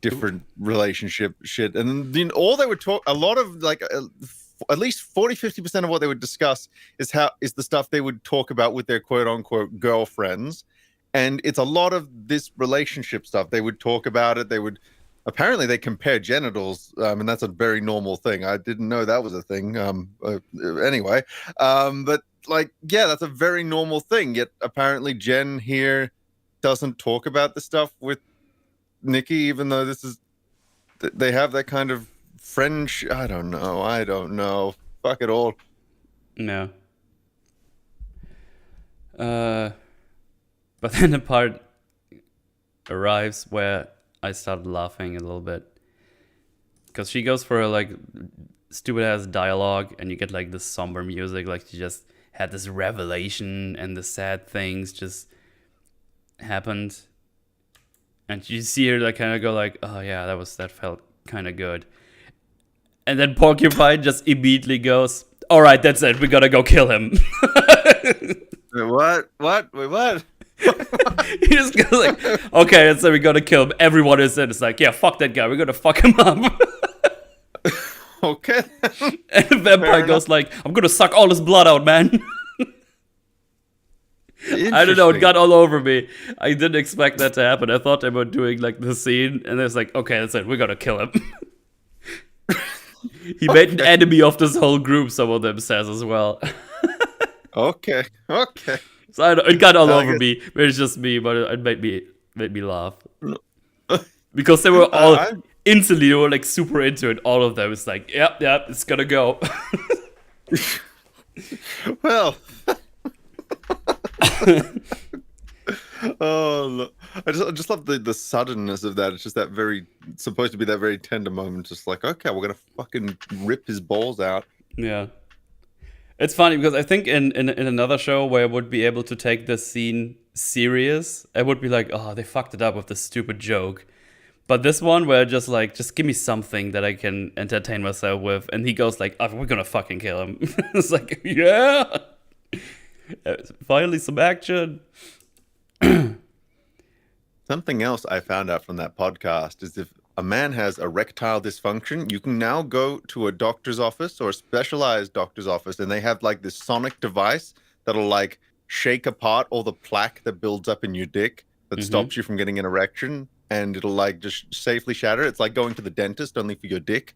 different relationship shit. And then all they would talk, a lot of like at least 40-50% of what they would discuss is the stuff they would talk about with their quote unquote girlfriends. And it's a lot of this relationship stuff. They would talk about it. Apparently they compare genitals, and that's a very normal thing. I didn't know that was a thing. Anyway, but like, yeah, that's a very normal thing. Yet apparently Jen here doesn't talk about the stuff with Nikki, even though they have that kind of friendship. I don't know. Fuck it all. No. But then the part arrives where I started laughing a little bit, because she goes for a like stupid ass dialogue, and you get like this somber music, like she just had this revelation and the sad things just happened, and you see her like kind of go like, oh yeah, that felt kind of good, and then Porcupine just immediately goes, all right, that's it, we gotta go kill him. What? Wait, what? He just goes like, okay, so we gotta kill him. Everyone is in. It's like, yeah, fuck that guy. We're gonna fuck him up. Okay. And the vampire goes like, I'm gonna suck all his blood out, man. I don't know. It got all over me. I didn't expect that to happen. I thought they were doing like the scene, and it's like, okay, that's it. We gotta kill him. He made an enemy of this whole group. Some of them says as well. Okay. So it got all over me. It's just me, but it made me laugh, because they were all instantly, they were like super into it. All of them. It's like, yep, it's gonna go. Well, oh, look. I just love the suddenness of that. It's just it's supposed to be that very tender moment. Just like, okay, we're gonna fucking rip his balls out. Yeah. It's funny because I think in another show where I would be able to take this scene serious, I would be like, oh, they fucked it up with this stupid joke. But this one where just give me something that I can entertain myself with. And he goes like, oh, we're gonna fucking kill him. It's like, yeah. Finally some action. Something else I found out from that podcast is if a man has erectile dysfunction, you can now go to a doctor's office or a specialized doctor's office, and they have like this sonic device that'll like shake apart all the plaque that builds up in your dick that stops you from getting an erection, and it'll like just safely shatter. It's like going to the dentist only for your dick.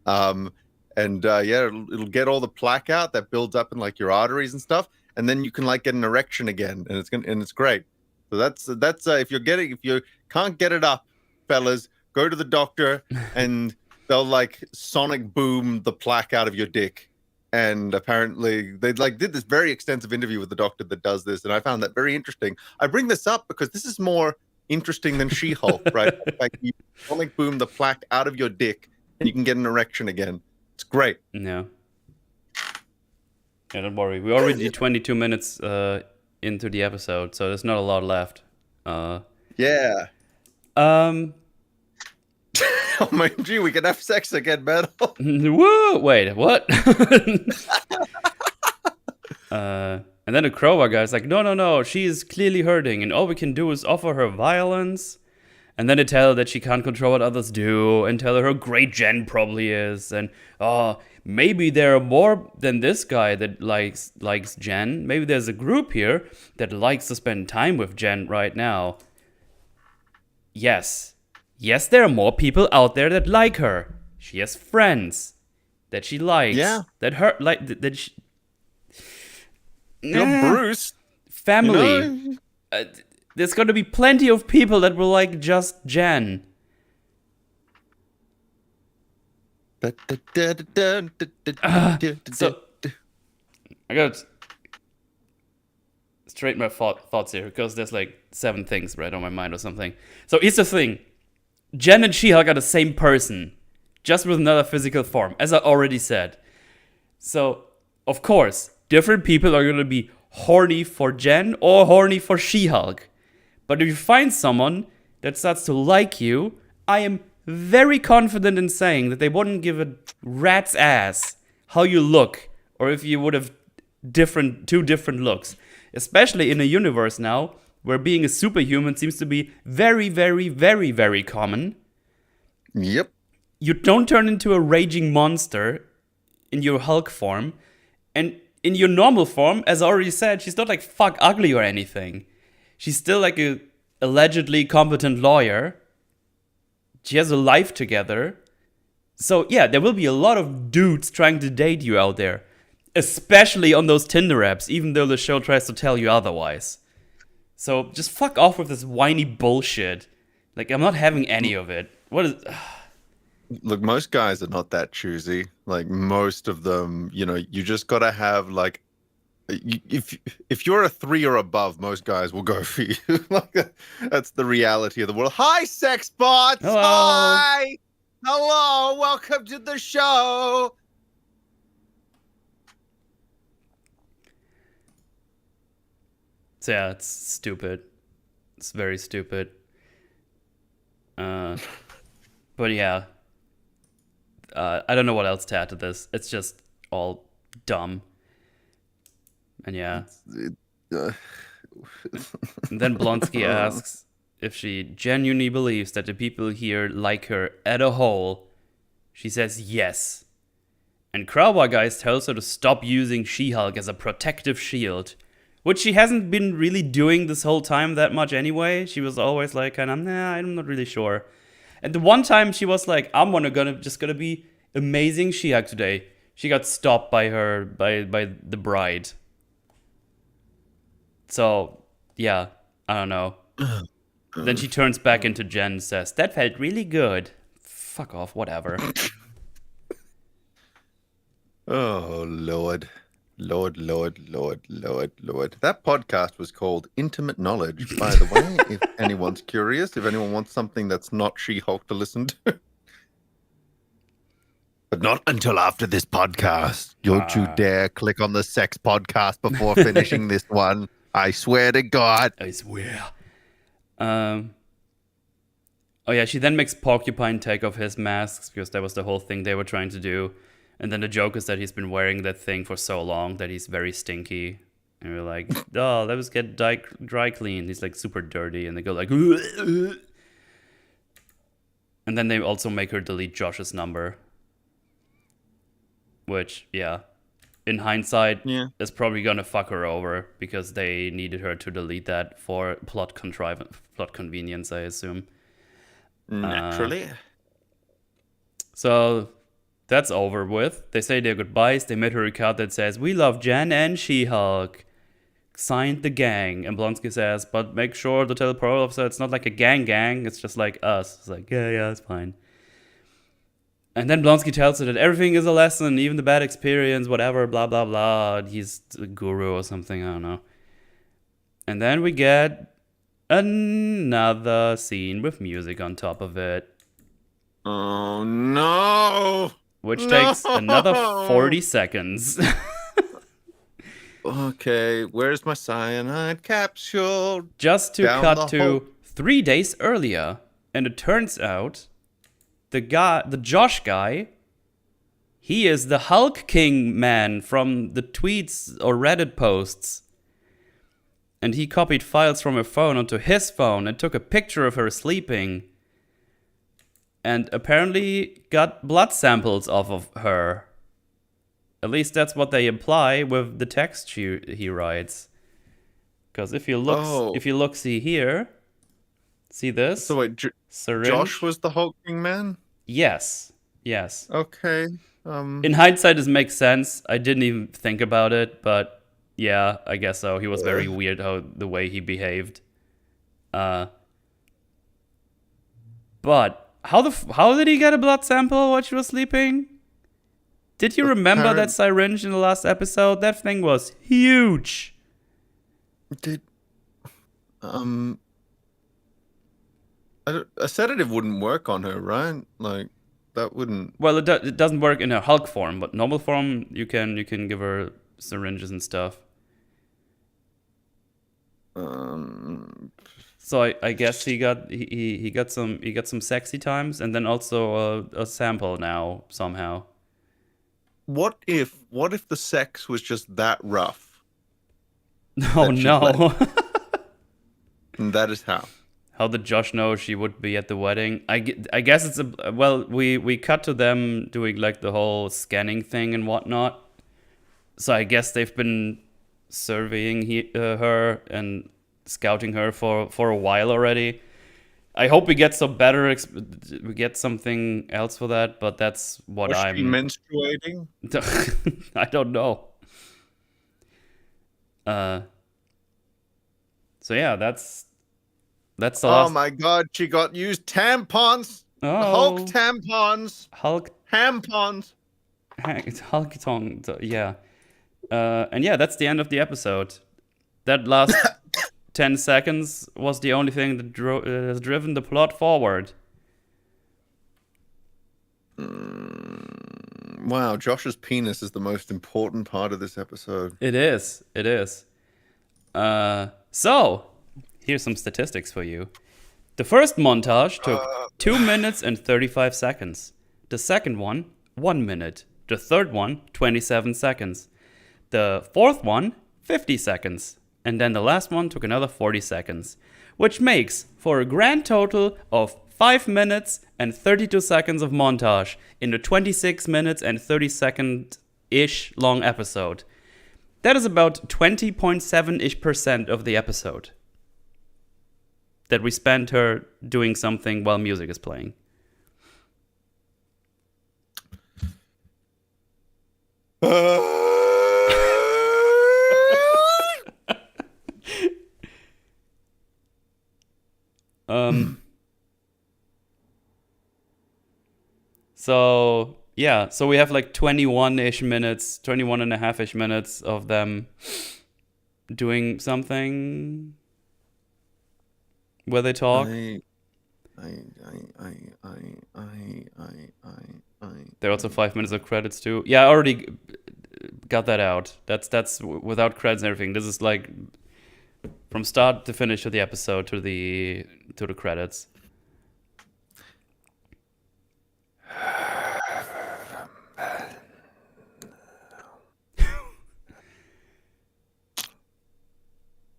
It'll get all the plaque out that builds up in like your arteries and stuff, and then you can like get an erection again, and it's great. So that's if you can't get it up, fellas, go to the doctor and they'll like sonic boom the plaque out of your dick. And apparently they like did this very extensive interview with the doctor that does this, and I found that very interesting. I bring this up because this is more interesting than She-Hulk, right? Like you sonic boom the plaque out of your dick and you can get an erection again. It's great. Yeah. Yeah, don't worry. We're already 22 minutes into the episode, so there's not a lot left. Yeah. Um. Oh my gee, we can have sex again, man. Whoa! Wait, what? And then the crowbar guy's like, no, she is clearly hurting, and all we can do is offer her violence. And then they tell her that she can't control what others do, and tell her how great Jen probably is, and maybe there are more than this guy that likes Jen. Maybe there's a group here that likes to spend time with Jen right now. Yes, there are more people out there that like her. She has friends that she likes. Yeah. That her like that. She, Bruce. Family. You know? There's gonna be plenty of people that will like just Jen. So I gotta straighten my thoughts here because there's like 7 things right on my mind or something. So here's the thing: Jen and She-Hulk are the same person, just with another physical form, as I already said. So of course, different people are gonna be horny for Jen or horny for She-Hulk. But if you find someone that starts to like you, I am very confident in saying that they wouldn't give a rat's ass how you look, or if you would have two different looks. Especially in a universe now where being a superhuman seems to be very, very, very, very common. Yep. You don't turn into a raging monster in your Hulk form, and in your normal form, as I already said, she's not like fuck ugly or anything. She's still like a allegedly competent lawyer. She has a life together. So yeah, there will be a lot of dudes trying to date you out there. Especially on those Tinder apps, even though the show tries to tell you otherwise. So just fuck off with this whiny bullshit. Like, I'm not having any of it. What is... Look, most guys are not that choosy. Like, most of them, you know, you just gotta have like... If you're a 3 or above, most guys will go for you. Like, that's the reality of the world. Hi, sex bots. Hello. Hi. Hello. Welcome to the show. So yeah, it's stupid. It's very stupid. But yeah. I don't know what else to add to this. It's just all dumb. And yeah. And then Blonsky asks if she genuinely believes that the people here like her as a whole. She says yes. And Crowbar Guys tells her to stop using She-Hulk as a protective shield. Which she hasn't been really doing this whole time that much anyway. She was always like, I'm not really sure. And the one time she was like, I'm just gonna be amazing She-Hulk today. She got stopped by the bride. So, yeah, I don't know. Then she turns back into Jen and says, that felt really good. Fuck off, whatever. Oh, Lord. Lord. That podcast was called Intimate Knowledge, by the way, if anyone's curious, if anyone wants something that's not She-Hulk to listen to. But not until after this podcast. Don't you dare click on the sex podcast before finishing this one. I swear to God. I swear. Oh yeah, she then makes Porcupine take off his masks because that was the whole thing they were trying to do. And then the joke is that he's been wearing that thing for so long that he's very stinky. And we're like, oh, let us get dry clean. He's like super dirty. And they go like, and then they also make her delete Josh's number. Which, yeah, in hindsight, is probably gonna fuck her over because they needed her to delete that for plot convenience, I assume. Naturally. So that's over with. They say their goodbyes. They made her a card that says, we love Jen and She-Hulk. Signed the gang. And Blonsky says, but make sure to tell the parole officer it's not like a gang. It's just like us. It's like, yeah, it's fine. And then Blonsky tells her that everything is a lesson, even the bad experience, whatever, blah, blah, blah. He's a guru or something, I don't know. And then we get another scene with music on top of it. Oh, no. which No! takes another 40 seconds. Okay, where's my cyanide capsule? Just to Down cut the to hole. 3 days earlier. And it turns out the Josh guy, he is the Hulk King man from the tweets or Reddit posts. And he copied files from her phone onto his phone and took a picture of her sleeping. And apparently got blood samples off of her. At least that's what they imply with the text he writes. Because if you look, see here, see this? So wait, syringe. Josh was the hulking man? Yes. Okay. In hindsight, this makes sense. I didn't even think about it, but yeah, I guess so. He was very weird the way he behaved. But how did he get a blood sample while she was sleeping? Did you remember that syringe in the last episode? That thing was huge. A sedative wouldn't work on her, right? Like that wouldn't. Well, it doesn't work in her Hulk form, but normal form you can give her syringes and stuff. So I guess he got some sexy times and then also a sample now somehow. What if the sex was just that rough? Oh no. And that is how. How did Josh know she would be at the wedding? I guess it's we cut to them doing like the whole scanning thing and whatnot. So I guess they've been surveying her and scouting her for a while already. I hope we get some better. We get something else for that, but that's what Was she menstruating? I don't know. So yeah, that's the last. Oh my god, she got used tampons. Oh. Hulk tampons. Hulk tampons. It's Hulk tongue. Yeah. And yeah, that's the end of the episode. That last 10 seconds was the only thing that has driven the plot forward. Wow, Josh's penis is the most important part of this episode. It is. So, here's some statistics for you. The first montage took 2 minutes and 35 seconds. The second one, 1 minute. The third one, 27 seconds. The fourth one, 50 seconds. And then the last one took another 40 seconds. Which makes for a grand total of 5 minutes and 32 seconds of montage in the 26 minutes and 30 second-ish long episode. That is about 20.7-ish% of the episode that we spent her doing something while music is playing. So yeah, so we have like 21-ish minutes, 21 and a half-ish minutes of them doing something where they talk. There are also 5 minutes of credits too. Yeah, I already got that out. That's without credits and everything. This is like from start to finish of the episode to the credits.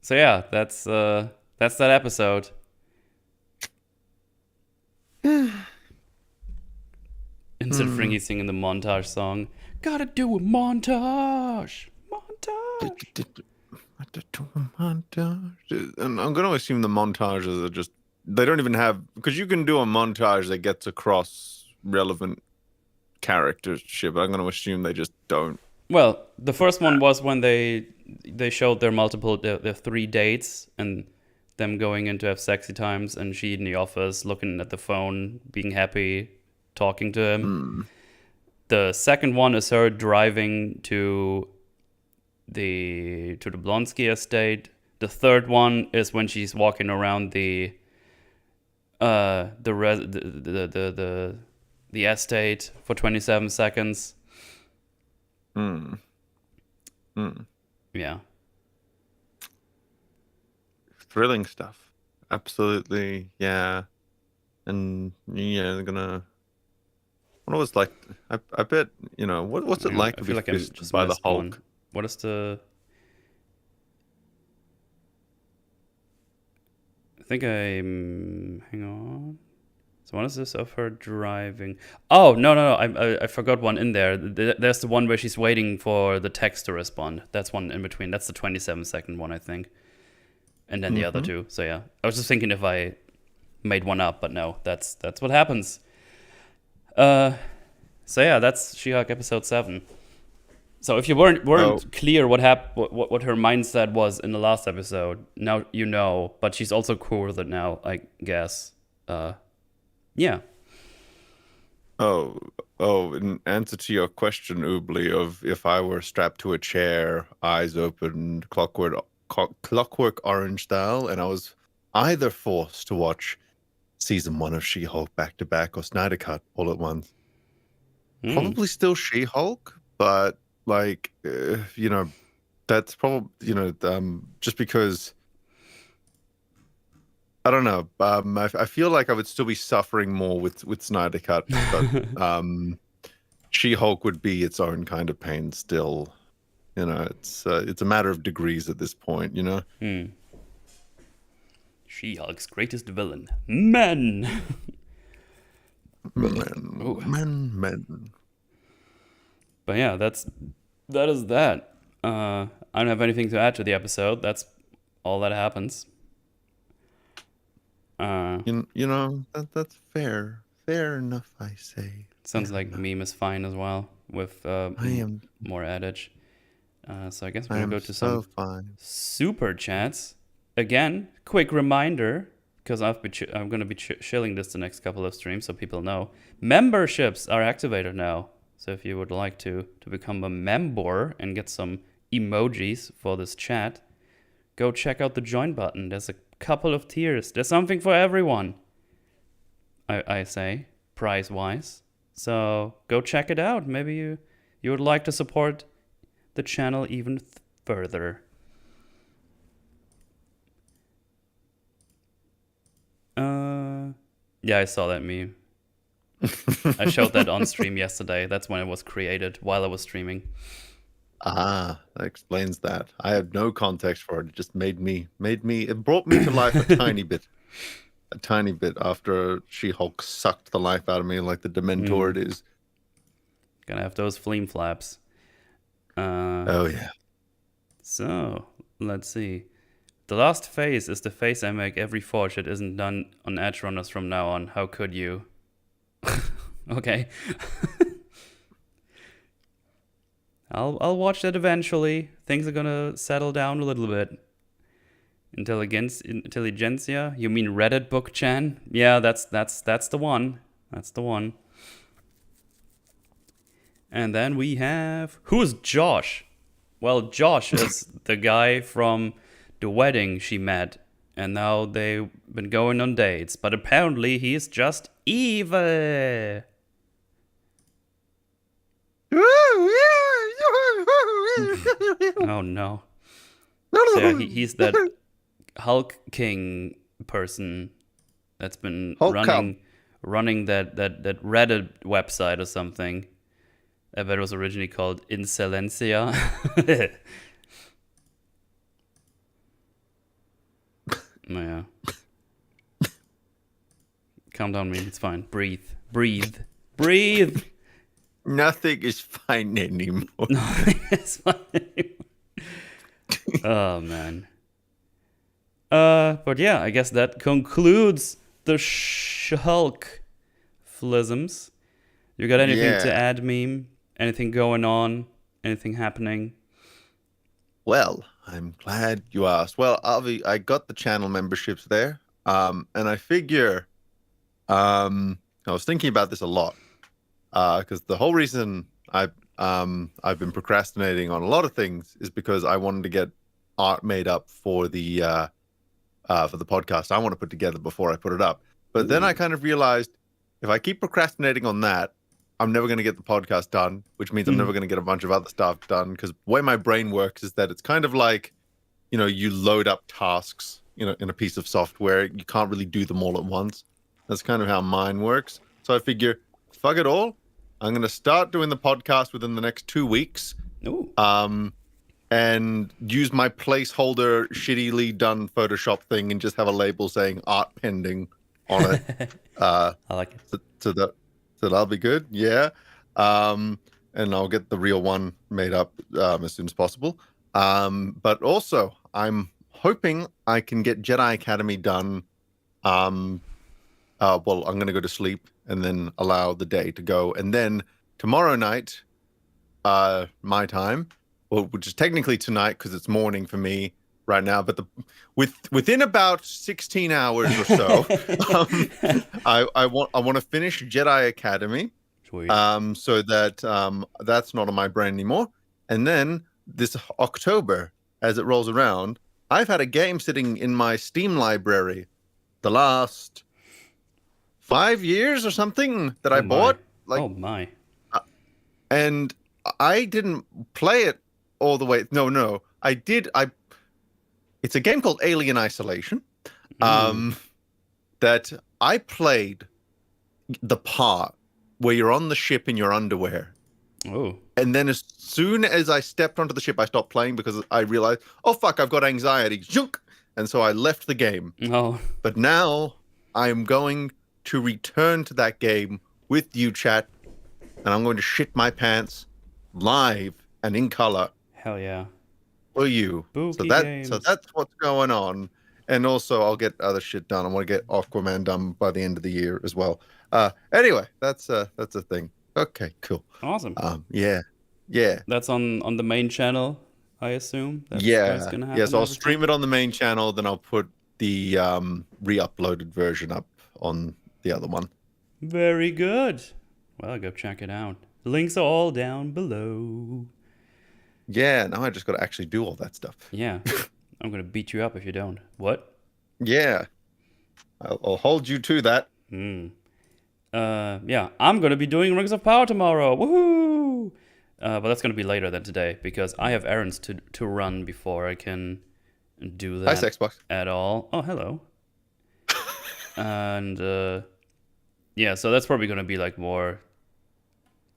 So yeah, that's that episode. Instead of Fringy singing the montage song, gotta do a montage. And I'm going to assume the montages are just, they don't even have, because you can do a montage that gets across relevant charactership. I'm going to assume they just don't. Well, the first one was when they showed their 3 dates and them going in to have sexy times, and she in the office looking at the phone, being happy, talking to him. The second one is her driving to the Blonsky estate. The third one is when she's walking around the the estate for 27 seconds. Yeah. Thrilling stuff. Absolutely, yeah. And yeah, they're gonna. What was like? I bet what's it like I to feel be like I fisted just by the missed Hulk? one. What is the? I think I'm. Hang on. So what is this of her driving? Oh no! I forgot one in there. There's the one where she's waiting for the text to respond. That's one in between. That's the 27-second one, I think. And then the other two. So yeah, I was just thinking if I made one up, but no, that's what happens. So yeah, that's She-Hulk episode 7. So if you weren't clear what her mindset was in the last episode, now you know. But she's also cool with it now, I guess. Yeah. Oh, in answer to your question, Oobly, of if I were strapped to a chair, eyes open, clockwork orange style, and I was either forced to watch season 1 of She-Hulk back to back or Snyder Cut all at once, probably still She-Hulk, but like, that's probably, just because. I don't know. I feel like I would still be suffering more with Snyder Cut, but She-Hulk would be its own kind of pain still. It's a matter of degrees at this point. She-Hulk's greatest villain, men. Men. But yeah, that is that. I don't have anything to add to the episode. That's all that happens. That's fair. Fair enough, I say. Sounds like meme is fine as well with more adage. So I guess we're gonna go to some super chats. Again, quick reminder, because I'm gonna be shilling this the next couple of streams, so people know. Memberships are activated now. So if you would like to become a member and get some emojis for this chat, go check out the join button. There's a couple of tiers. There's something for everyone, I say, price-wise. So go check it out. Maybe you would like to support the channel even further. Yeah, I saw that meme. I showed that on stream yesterday. That's when it was created, while I was streaming. That explains that. I had no context for it. It just it brought me to life a tiny bit after She-Hulk sucked the life out of me like the Dementor it is. Gonna have those fleam flaps. Oh yeah. So let's see. The last face is the face I make every forge. It isn't done on Edge Runners from now on. How could you? Okay. I'll watch that eventually. Things are gonna settle down a little bit. Intelligentsia? You mean Reddit book, Chan? Yeah, that's the one. That's the one. And then we have, who's Josh? Well, Josh is the guy from the wedding she met, and now they've been going on dates. But apparently he's just evil. Oh no. So yeah, he's that Hulk King person that's been running that Reddit website or something. I bet it was originally called Insilencia. Yeah. Calm down, man. It's fine. Breathe. Nothing is fine anymore. Nothing is fine anymore. Oh, man. But yeah, I guess that concludes the Hulk flisms. You got anything to add, Meme? Anything going on? Anything happening? Well, I'm glad you asked. Well, Avi, I got the channel memberships there. And I figure, I was thinking about this a lot. Because the whole reason I've been procrastinating on a lot of things is because I wanted to get art made up for the podcast I want to put together before I put it up. But then I kind of realized if I keep procrastinating on that, I'm never going to get the podcast done, which means I'm never going to get a bunch of other stuff done. Because the way my brain works is that it's kind of like, you load up tasks, in a piece of software. You can't really do them all at once. That's kind of how mine works. So I figure, fuck it all. I'm going to start doing the podcast within the next 2 weeks. Ooh. And use my placeholder shittily done Photoshop thing and just have a label saying art pending on it. I like it. So that'll be good. Yeah. And I'll get the real one made up as soon as possible. But also, I'm hoping I can get Jedi Academy done. Well, I'm going to go to sleep and then allow the day to go. And then tomorrow night, my time, well, which is technically tonight because it's morning for me right now, but within about 16 hours or so, I want to finish Jedi Academy. Sweet. So that that's not on my brain anymore. And then this October, as it rolls around, I've had a game sitting in my Steam library the last 5 years or something that I bought. Oh my! And I didn't play it all the way. No, I did. It's a game called Alien Isolation. That I played the part where you're on the ship in your underwear. Oh. And then as soon as I stepped onto the ship, I stopped playing because I realized, oh, fuck, I've got anxiety. Zhunk! And so I left the game. Oh. But now I'm going to return to that game with you, chat. And I'm going to shit my pants live and in color. Hell yeah. For you. Spooky So that's what's going on. And also I'll get other shit done. I want to get Aquaman done by the end of the year as well. Anyway, that's a thing. Okay, cool. Awesome. Yeah. That's on the main channel, I assume. That's gonna happen. Yeah, so I'll stream it on the main channel, then I'll put the re-uploaded version up on the other one. Very good. Well, go check it out. Links are all down below. Yeah, now I just got to actually do all that stuff. Yeah. I'm going to beat you up if you don't. What? Yeah. I'll hold you to that. Yeah, I'm going to be doing Rings of Power tomorrow. Woohoo! But that's going to be later than today because I have errands to run before I can do that. Hi, Xbox. At all. Oh, hello. And yeah, so that's probably going to be like more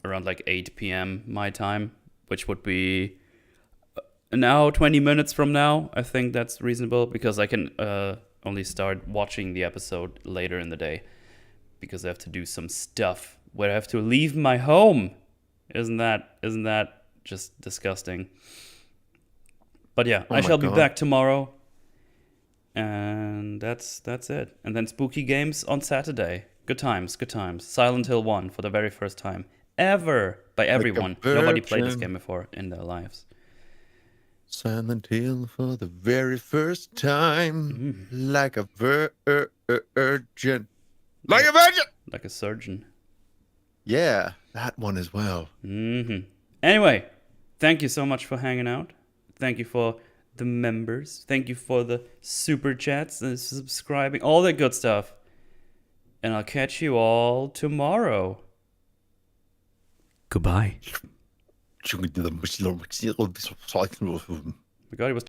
around like 8 p.m. my time, which would be now 20 minutes from now. I think that's reasonable because I can only start watching the episode later in the day because I have to do some stuff where I have to leave my home. Isn't that just disgusting? But yeah, I shall be back tomorrow. And that's it. And then spooky games on Saturday. Good times. Silent Hill 1 for the very first time ever by everyone. Nobody played this game before in their lives. Silent Hill for the very first time, like a virgin. Like a virgin! Like a surgeon. Yeah, that one as well. Anyway, thank you so much for hanging out. Thank you for the members. Thank you for the super chats and subscribing. All that good stuff. And I'll catch you all tomorrow. Goodbye. My God, he was